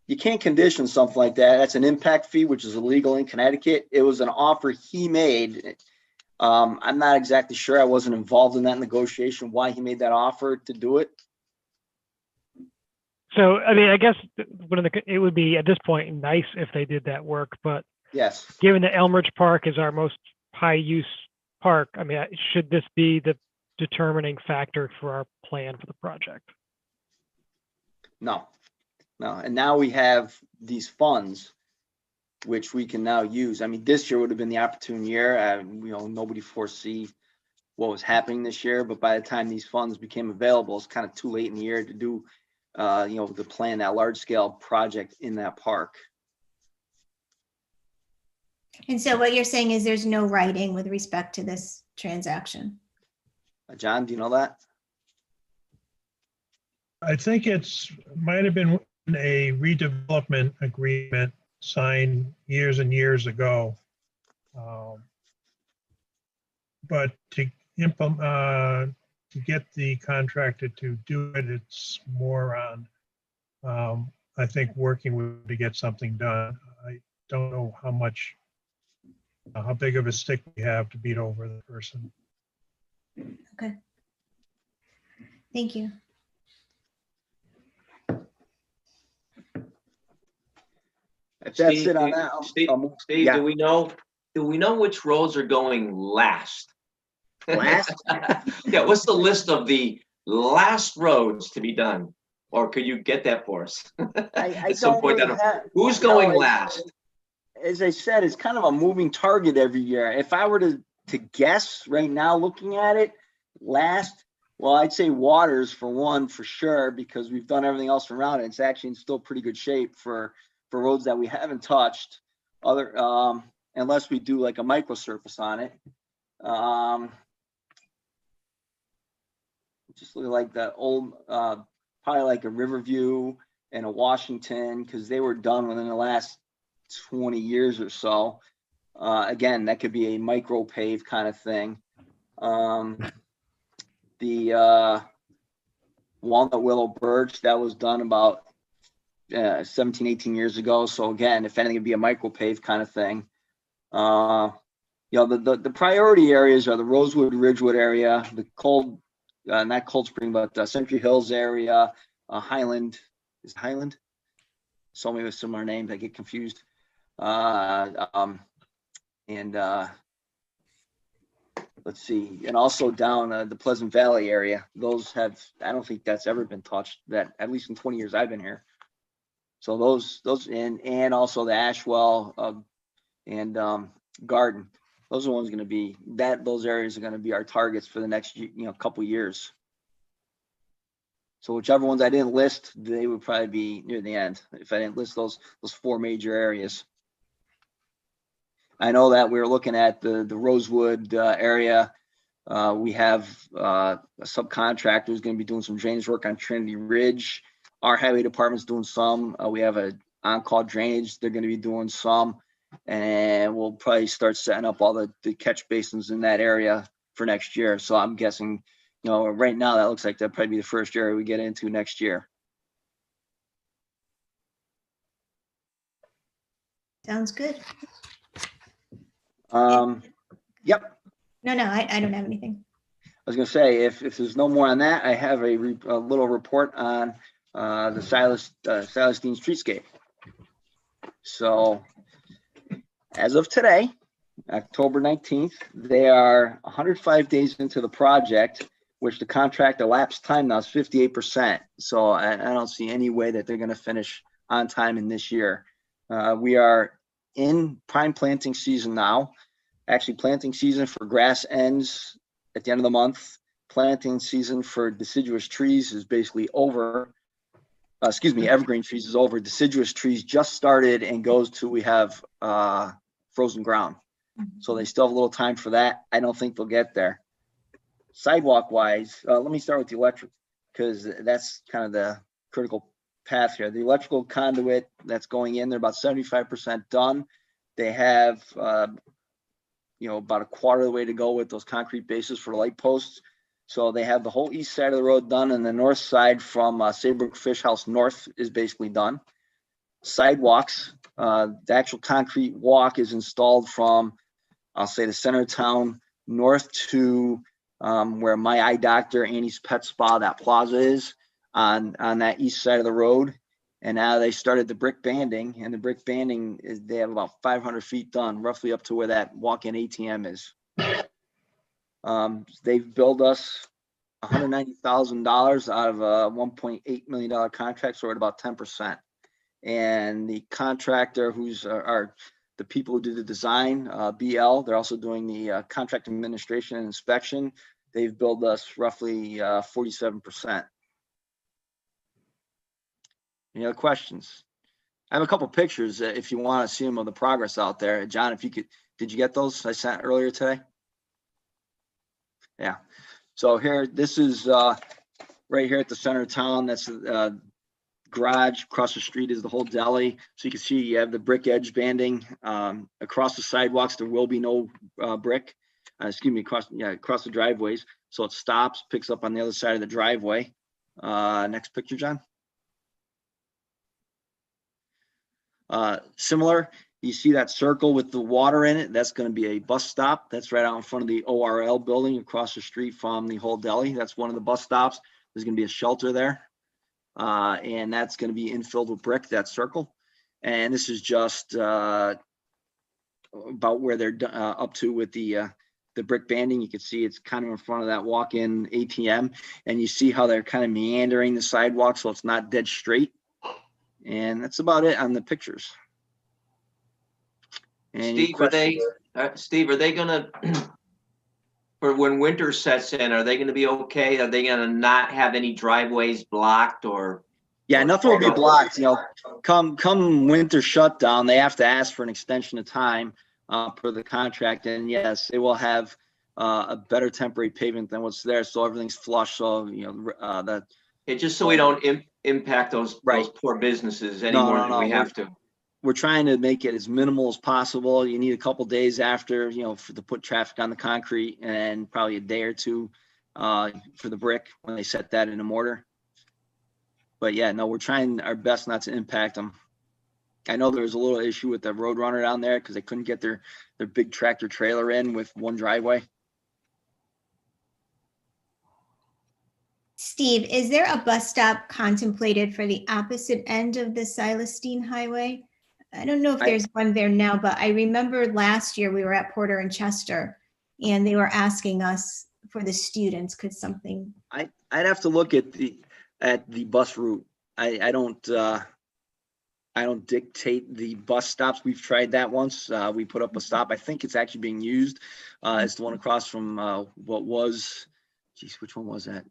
S11: You can't condition something like that. That's an impact fee, which is illegal in Connecticut. It was an offer he made. I'm not exactly sure. I wasn't involved in that negotiation, why he made that offer to do it.
S5: So, I mean, I guess it would be at this point nice if they did that work, but
S11: Yes.
S5: given that Elmridge Park is our most high use park, I mean, should this be the determining factor for our plan for the project?
S11: No. And now we have these funds, which we can now use. I mean, this year would have been the opportune year. Nobody foresee what was happening this year, but by the time these funds became available, it's kind of too late in the year to do, to plan that large scale project in that park.
S1: And so what you're saying is there's no writing with respect to this transaction?
S11: John, do you know that?
S8: I think might have been a redevelopment agreement signed years and years ago. But to implement, to get the contractor to do it, it's more on, I think, working with to get something done. I don't know how big of a stick we have to beat over the person.
S1: Okay. Thank you.
S11: If that's
S2: Steve,
S11: it on that.
S2: Steve,
S11: Yeah.
S2: do we know which roads are going last?
S11: Last?
S2: Yeah, what's the list of the last roads to be done? Or could you get that for us?
S11: I
S2: At some
S11: don't
S2: point,
S11: really have.
S2: who's
S11: No,
S2: going
S11: it's-
S2: last?
S11: As I said, it's kind of a moving target every year. If I were to guess right now, looking at it, last, well, I'd say Waters for one, for sure, because we've done everything else around it. It's actually in still pretty good shape for roads that we haven't touched, other unless we do like a micro surface on it. Just look like the old, probably like a Riverview and a Washington, because they were done within the last 20 years or so. Again, that could be a micro pave kind of thing. The Walnut Willow Birch, that was done about 17, 18 years ago. So again, if anything, it'd be a micro pave kind of thing. You know, the priority areas are the Rosewood, Ridgewood area, the not Cold Spring, but Century Hills area, Highland. Is it Highland? So many with similar names, I get confused. Let's see, and also down the Pleasant Valley area. Those have, I don't think that's ever been touched, that at least in 20 years I've been here. So those and also the Ashwell and Garden. Those are ones going to be those areas are going to be our targets for the next couple years. So whichever ones I didn't list, they would probably be near the end if I didn't list those 4 major areas. I know that we were looking at the Rosewood area. We have a subcontractor who's going to be doing some drainage work on Trinity Ridge. Our highway department's doing some. We have a on-call drainage. They're going to be doing some, and we'll probably start setting up all the catch basins in that area for next year. So I'm guessing, right now that looks like that'll probably be the first area we get into next year.
S1: Sounds good.
S11: Yep.
S1: No, I don't have anything.
S11: I was going to say, if there's no more on that, I have a little report on the Silas Dean Streetscape. So as of today, October 19th, they are 105 days into the project, which the contract elapsed time now is 58%. So I don't see any way that they're going to finish on time in this year. We are in prime planting season now. Actually, planting season for grass ends at the end of the month. Planting season for deciduous trees is basically over. Evergreen trees is over. Deciduous trees just started and goes to we have frozen ground. So they still have a little time for that. I don't think they'll get there. Sidewalk wise, let me start with the electric, because that's kind of the critical path here. The electrical conduit that's going in, they're about 75% done. They have about a quarter of the way to go with those concrete bases for the light posts. So they have the whole east side of the road done, and the north side from Saybrook Fish House North is basically done. Sidewalks, the actual concrete walk is installed from, I'll say, the center of town north to where my eye doctor, Annie's Pet Spa, that plaza is on that east side of the road. And now they started the brick banding, and the brick banding is, they have about 500 feet done, roughly up to where that walk-in ATM is. They've billed us $190,000 out of a $1.8 million contract, so we're at about 10%. And the contractor, who's the people who do the design, BL, they're also doing the contract administration and inspection. They've billed us roughly 47%. Any other questions? I have a couple pictures if you want to see them of the progress out there. John, if you could, did you get those I sent earlier today? Yeah. So here, this is right here at the center of town. That's garage. Across the street is the whole deli. So you can see you have the brick edge banding. Across the sidewalks, there will be no brick. Across the driveways. So it stops, picks up on the other side of the driveway. Next picture, John. Similar, you see that circle with the water in it, that's going to be a bus stop. That's right out in front of the ORL building across the street from the whole deli. That's one of the bus stops. There's going to be a shelter there. And that's going to be infilled with brick, that circle. And this is just about where they're up to with the the brick banding. You can see it's kind of in front of that walk-in ATM, and you see how they're kind of meandering the sidewalk so it's not dead straight. And that's about it on the pictures. Any
S2: Steve, are they gonna, for when winter sets in, are they gonna be okay? Are they gonna not have any driveways blocked or?
S11: Yeah, nothing will be blocked. You know, come winter shutdown, they have to ask for an extension of time per the contract. And yes, they will have a better temporary pavement than what's there, so everything's flush. So you know that.
S2: Just so we don't impact those poor businesses any more than we have to.
S11: We're trying to make it as minimal as possible. You need a couple days after, you know, to put traffic on the concrete, and probably a day or two for the brick when they set that in a mortar. But yeah, no, we're trying our best not to impact them. I know there was a little issue with the Roadrunner down there because they couldn't get their big tractor trailer in with one driveway.
S1: Steve, is there a bus stop contemplated for the opposite end of the Silestein Highway? I don't know if there's one there now, but I remember last year we were at Porter and Chester and they were asking us for the students, could something?
S11: I'd have to look at the bus route. I don't dictate the bus stops. We've tried that once. We put up a stop. I think it's actually being used. It's the one across from what was, geez, which one was that?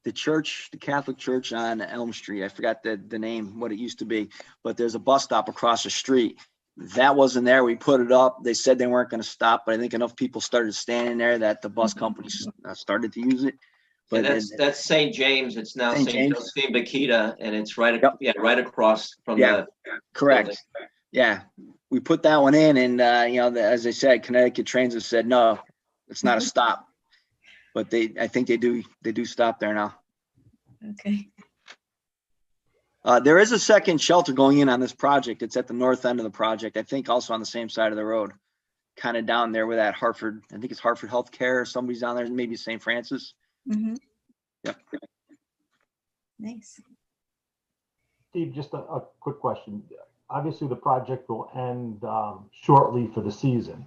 S11: The church, the Catholic church on Elm Street. I forgot the name, what it used to be, but there's a bus stop across the street. That wasn't there. We put it up. They said they weren't going to stop, but I think enough people started standing there that the bus companies started to use it. But
S2: that's St. James. It's now St. Josephine Bakita, and it's right across from the.
S11: Correct.
S2: building.
S11: Yeah, we put that one in, and you know, as I said, Connecticut Transit said no, it's not a stop. But I think they do stop there now.
S1: Okay.
S11: There is a second shelter going in on this project. It's at the north end of the project. I think also on the same side of the road, kind of down there where that Hartford, I think it's Hartford Healthcare or somebody's down there, maybe St. Francis.
S1: Mm-hmm.
S11: Yep.
S1: Nice.
S6: Steve, just a quick question. Obviously, the project will end shortly for the season.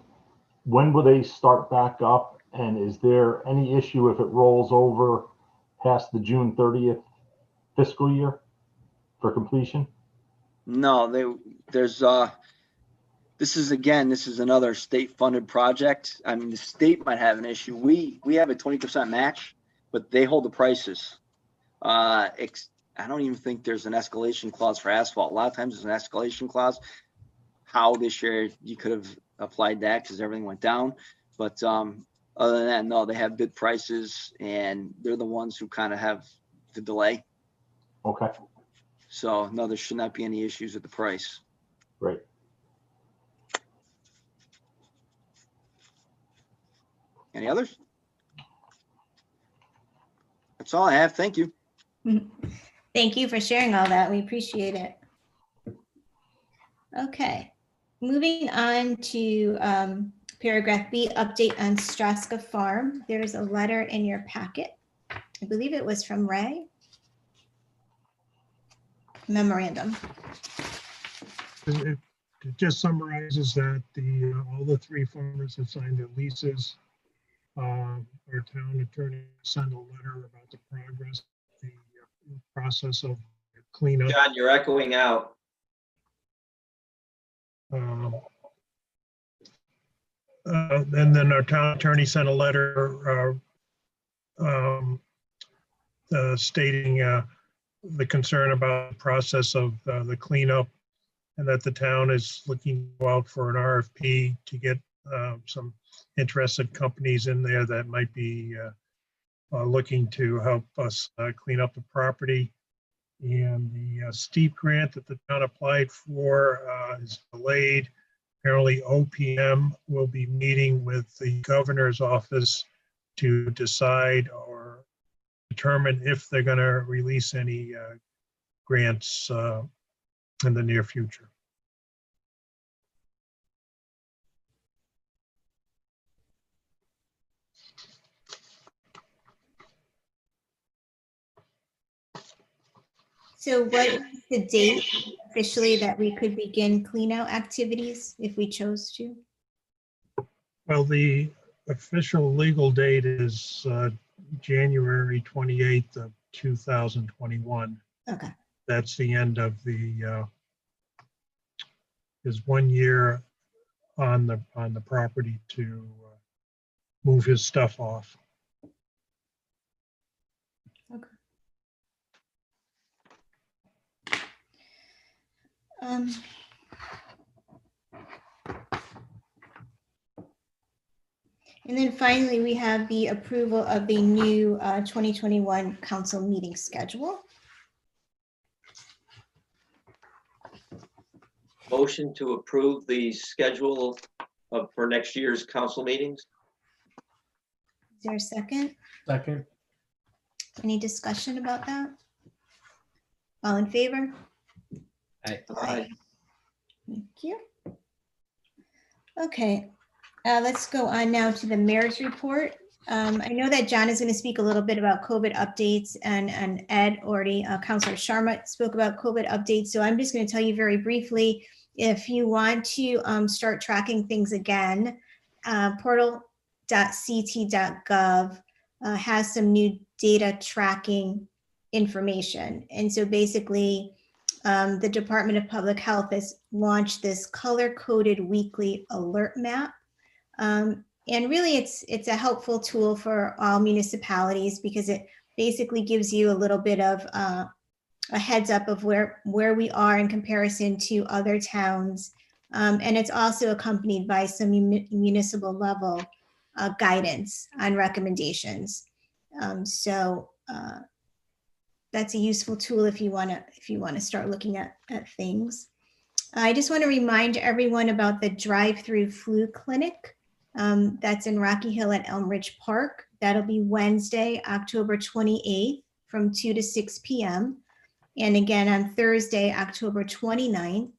S6: When will they start back up? And is there any issue if it rolls over past the June 30th fiscal year for completion?
S11: No, there's this is another state funded project. I mean, the state might have an issue. We have a 20% match, but they hold the prices. I don't even think there's an escalation clause for asphalt. A lot of times there's an escalation clause. How this year you could have applied that because everything went down. But other than that, no, they have bid prices and they're the ones who kind of have the delay.
S6: Okay.
S11: So no, there should not be any issues with the price.
S6: Great.
S11: Any others? That's all I have. Thank you.
S1: Thank you for sharing all that. We appreciate it. Okay, moving on to paragraph B, update on Straska Farm. There's a letter in your packet. I believe it was from Ray. Memorandum.
S8: It just summarizes that all the three farmers have signed their leases. Our town attorney sent a letter about the progress, the process of cleanup.
S2: John, you're echoing out.
S8: And then our town attorney sent a letter stating the concern about the process of the cleanup, and that the town is looking to go out for an RFP to get some interested companies in there that might be looking to help us clean up the property. And the steep grant that the town applied for is delayed. Apparently OPM will be meeting with the governor's office to decide or determine if they're going to release any grants in the near future.
S1: So what is the date officially that we could begin clean out activities if we chose to?
S8: Well, the official legal date is January 28th of 2021.
S1: Okay.
S8: That's the end of the, his 1 year on the property to move his stuff off.
S1: Um, And then finally, we have the approval of the new 2021 council meeting schedule.
S2: Motion to approve the schedule for next year's council meetings.
S1: Is there a second?
S4: Second.
S1: Any discussion about that? All in favor?
S7: Aye.
S2: Aye.
S1: Thank you. Okay, let's go on now to the mayor's report. I know that John is going to speak a little bit about COVID updates, and Ed already, Councilor Sharma spoke about COVID updates. So I'm just going to tell you very briefly, if you want to start tracking things again, portal.ct.gov has some new data tracking information. And so basically, the Department of Public Health has launched this color-coded weekly alert map. And really, it's a helpful tool for all municipalities because it basically gives you a little bit of a heads up of where we are in comparison to other towns. And it's also accompanied by some municipal level guidance on recommendations. So that's a useful tool if you want to start looking at things. I just want to remind everyone about the drive-through flu clinic that's in Rocky Hill at Elm Ridge Park. That'll be Wednesday, October 28th from 2 to 6 p.m. And again on Thursday, October 29th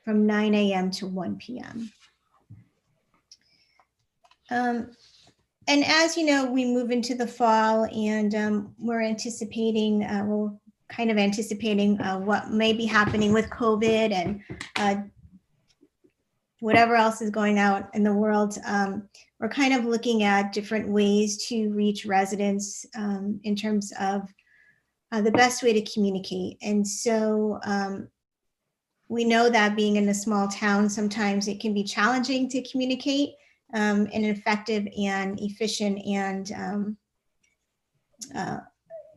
S1: from 9 a.m. to 1 p.m. And as you know, we move into the fall and we're anticipating, what may be happening with COVID and whatever else is going out in the world. We're kind of looking at different ways to reach residents in terms of the best way to communicate. And so we know that being in a small town, sometimes it can be challenging to communicate in an effective and efficient and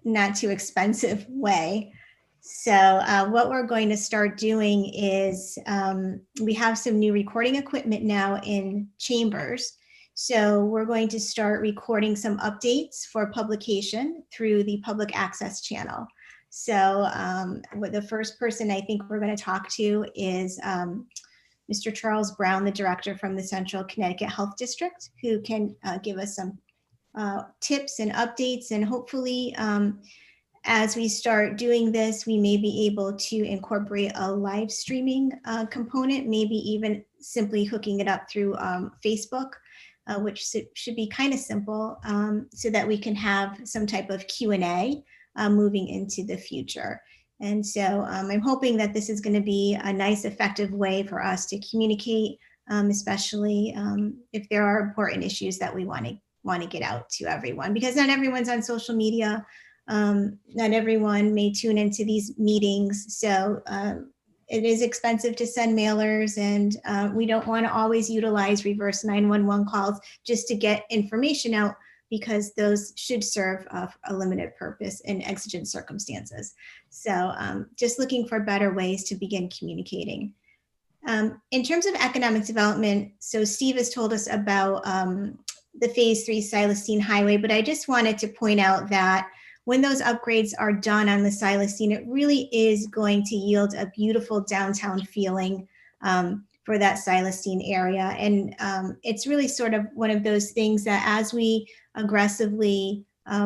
S1: not too expensive way. So what we're going to start doing is we have some new recording equipment now in chambers. So we're going to start recording some updates for publication through the public access channel. So the first person I think we're going to talk to is Mr. Charles Brown, the director from the Central Connecticut Health District, who can give us some tips and updates. And hopefully, as we start doing this, we may be able to incorporate a live streaming component, maybe even simply hooking it up through Facebook, which should be kind of simple, so that we can have some type of Q&A moving into the future. And so I'm hoping that this is going to be a nice, effective way for us to communicate, especially if there are important issues that we want to get out to everyone, because not everyone's on social media. Not everyone may tune into these meetings. So it is expensive to send mailers, and we don't want to always utilize reverse 911 calls just to get information out, because those should serve a limited purpose in exigent circumstances. So just looking for better ways to begin communicating. In terms of economic development, so Steve has told us about the Phase 3 Silas Deane Highway, but I just wanted to point out that when those upgrades are done on the Silas Deane, it really is going to yield a beautiful downtown feeling for that Silas Deane area. And it's really sort of one of those things that as we aggressively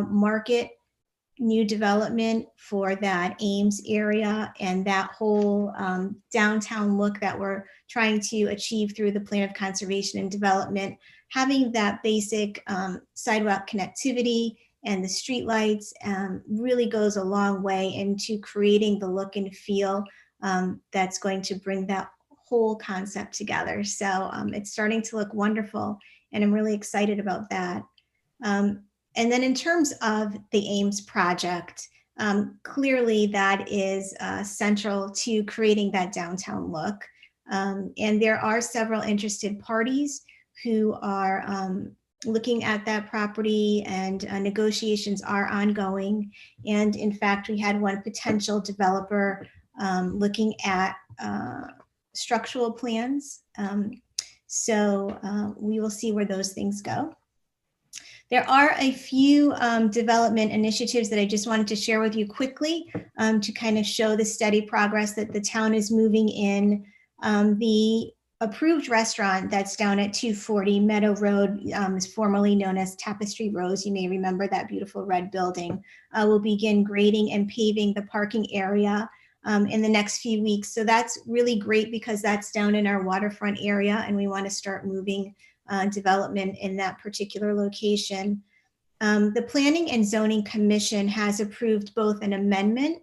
S1: market new development for that Ames area and that whole downtown look that we're trying to achieve through the Plan of Conservation and Development, having that basic sidewalk connectivity and the streetlights really goes a long way into creating the look and feel that's going to bring that whole concept together. So it's starting to look wonderful. and I'm really excited about that. And then in terms of the Ames project, clearly that is central to creating that downtown look. And there are several interested parties who are looking at that property, and negotiations are ongoing. And in fact, we had one potential developer looking at structural plans. So we will see where those things go. There are a few development initiatives that I just wanted to share with you quickly to kind of show the steady progress that the town is moving in. The approved restaurant that's down at 240 Meadow Road is formerly known as Tapestry Rose. You may remember that beautiful red building. Will begin grading and paving the parking area in the next few weeks. So that's really great because that's down in our waterfront area, and we want to start moving development in that particular location. The Planning and Zoning Commission has approved both an amendment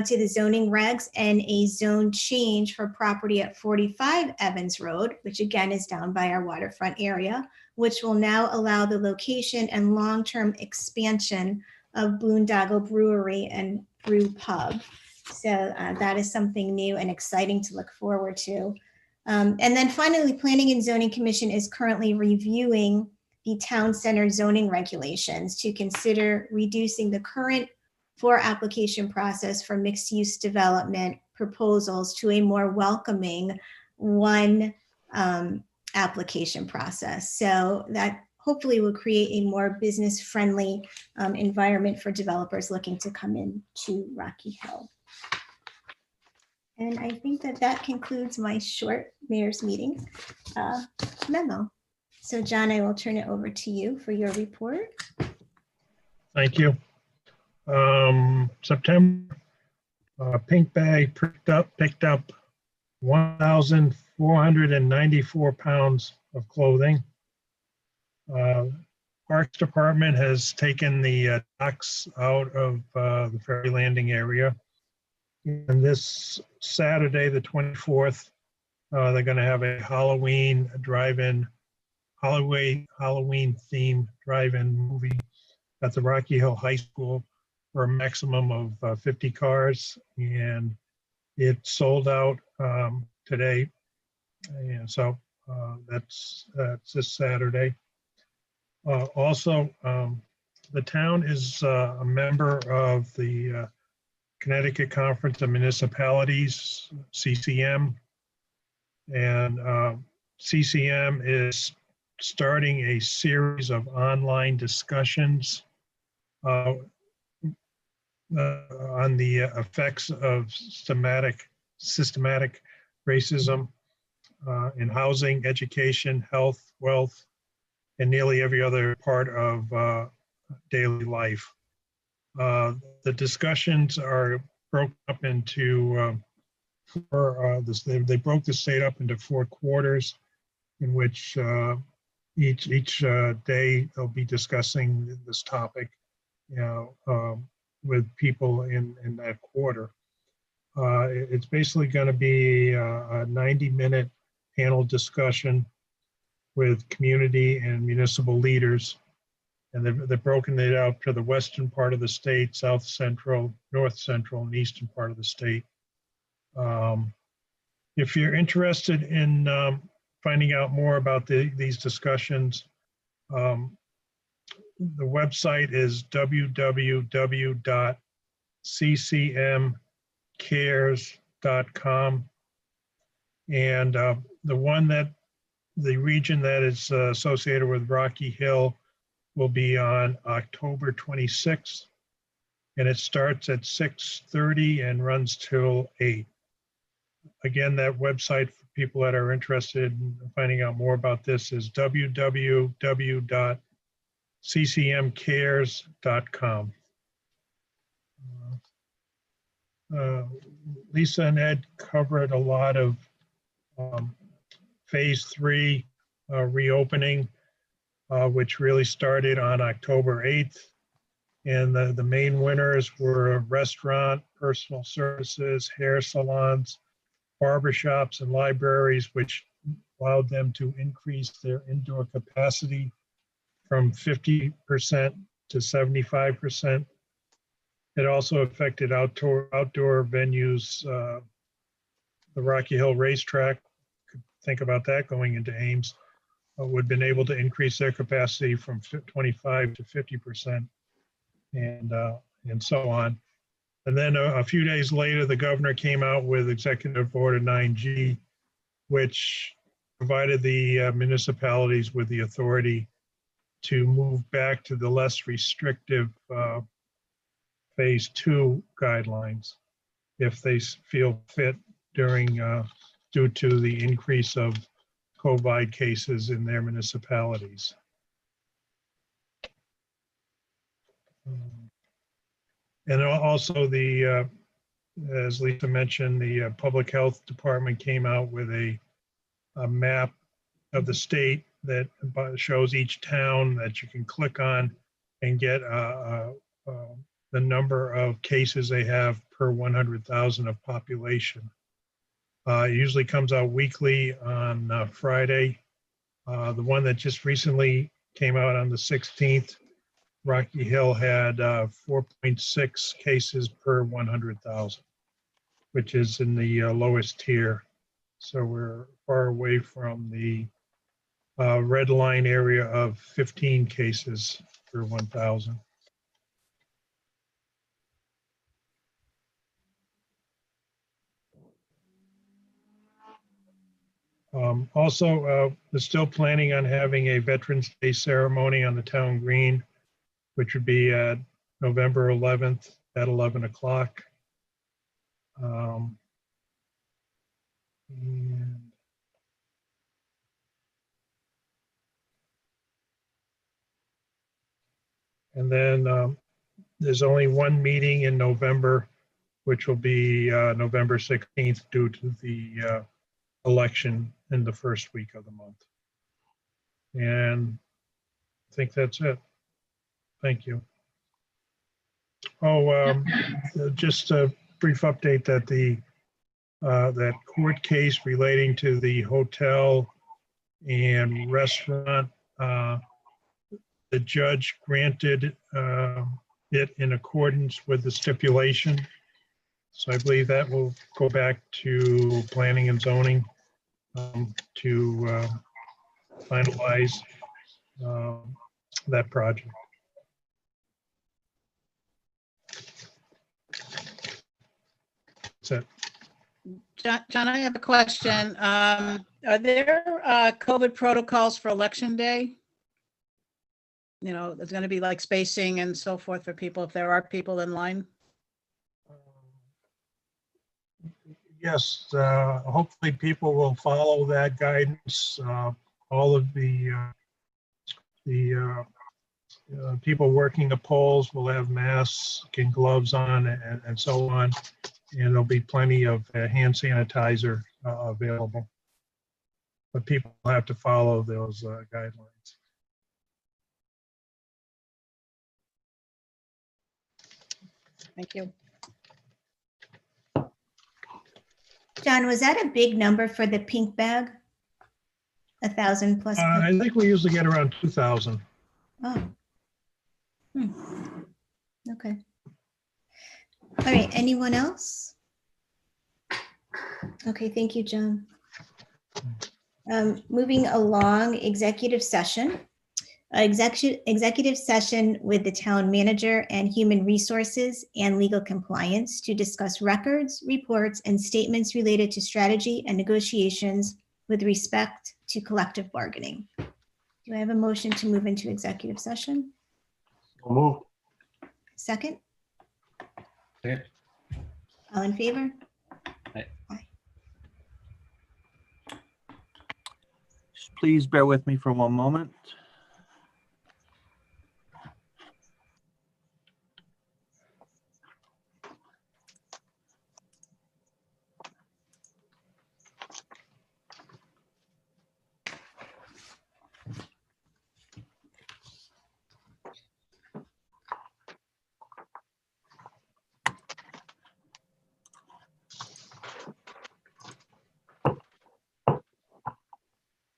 S1: to the zoning regs and a zone change for property at 45 Evans Road, which again is down by our waterfront area, which will now allow the location and long-term expansion of Boondoggle Brewery and Brew Pub. So that is something new and exciting to look forward to. And then finally, Planning and Zoning Commission is currently reviewing the town center zoning regulations to consider reducing the current 4-application process for mixed-use development proposals to a more welcoming 1 application process. So that hopefully will create a more business-friendly environment for developers looking to come in to Rocky Hill. And I think that that concludes my short mayor's meeting memo. So John, I will turn it over to you for your report.
S8: Thank you. September, Pink Bag picked up 1,494 pounds of clothing. Parks Department has taken the docks out of the ferry landing area. And this Saturday, the 24th, they're going to have a Halloween drive-in, Halloween themed drive-in movie at the Rocky Hill High School for a maximum of 50 cars. And it sold out today. And so that's this Saturday. Also, the town is a member of the Connecticut Conference of Municipalities, CCM, and CCM is starting a series of online discussions on the effects of systematic racism in housing, education, health, wealth, and nearly every other part of daily life. The discussions are broken up into they broke the state up into 4 quarters, in which each day they'll be discussing this topic, with people in that quarter. It's basically going to be a 90-minute panel discussion with community and municipal leaders. And they've broken it out to the western part of the state, south central, north central, and eastern part of the state. If you're interested in finding out more about these discussions, the website is www.ccmcares.com. And the region that is associated with Rocky Hill will be on October 26th, and it starts at 6:30 and runs till 8. Again, that website for people that are interested in finding out more about this is www.ccmcares.com. Lisa and Ed covered a lot of phase 3 reopening, which really started on October 8th. And the main winners were restaurant, personal services, hair salons, barbershops, and libraries, which allowed them to increase their indoor capacity from 50% to 75%. It also affected outdoor venues. The Rocky Hill Racetrack, could think about that going into Ames, would have been able to increase their capacity from 25 to 50%, and so on. And then a few days later, the governor came out with Executive Order 9G, which provided the municipalities with the authority to move back to the less restrictive phase 2 guidelines if they feel fit due to the increase of COVID cases in their municipalities. And also as Lisa mentioned, the Public Health Department came out with a map of the state that shows each town that you can click on and get the number of cases they have per 100,000 of population. It usually comes out weekly on Friday. The one that just recently came out on the 16th, Rocky Hill had 4.6 cases per 100,000, which is in the lowest tier. So we're far away from the red line area of 15 cases per 1,000. Also, we're still planning on having a Veterans Day ceremony on the town green, which would be November 11th at 11 o'clock. And then there's only one meeting in November, which will be November 16th due to the election in the first week of the month. And I think that's it. Thank you. Oh, just a brief update that that court case relating to the hotel and restaurant, the judge granted it in accordance with the stipulation. So I believe that will go back to planning and zoning to finalize that project. That's it.
S9: John, I have a question. Are there COVID protocols for Election Day? You know, there's going to be like spacing and so forth for people if there are people in line?
S8: Yes, hopefully people will follow that guidance. All of the people working the polls will have masks and gloves on and so on. And there'll be plenty of hand sanitizer available. But people have to follow those guidelines.
S9: Thank you.
S1: John, was that a big number for the pink bag? 1,000 plus?
S8: I think we usually get around 2,000.
S1: Oh. Okay. All right, anyone else? Okay, thank you, John. Moving along, executive session. Executive session with the town manager and human resources and legal compliance to discuss records, reports, and statements related to strategy and negotiations with respect to collective bargaining. Do I have a motion to move into executive session?
S6: So moved.
S1: Second?
S7: Okay.
S1: All in favor?
S7: Aye.
S1: Aye.
S13: Please bear with me for one moment.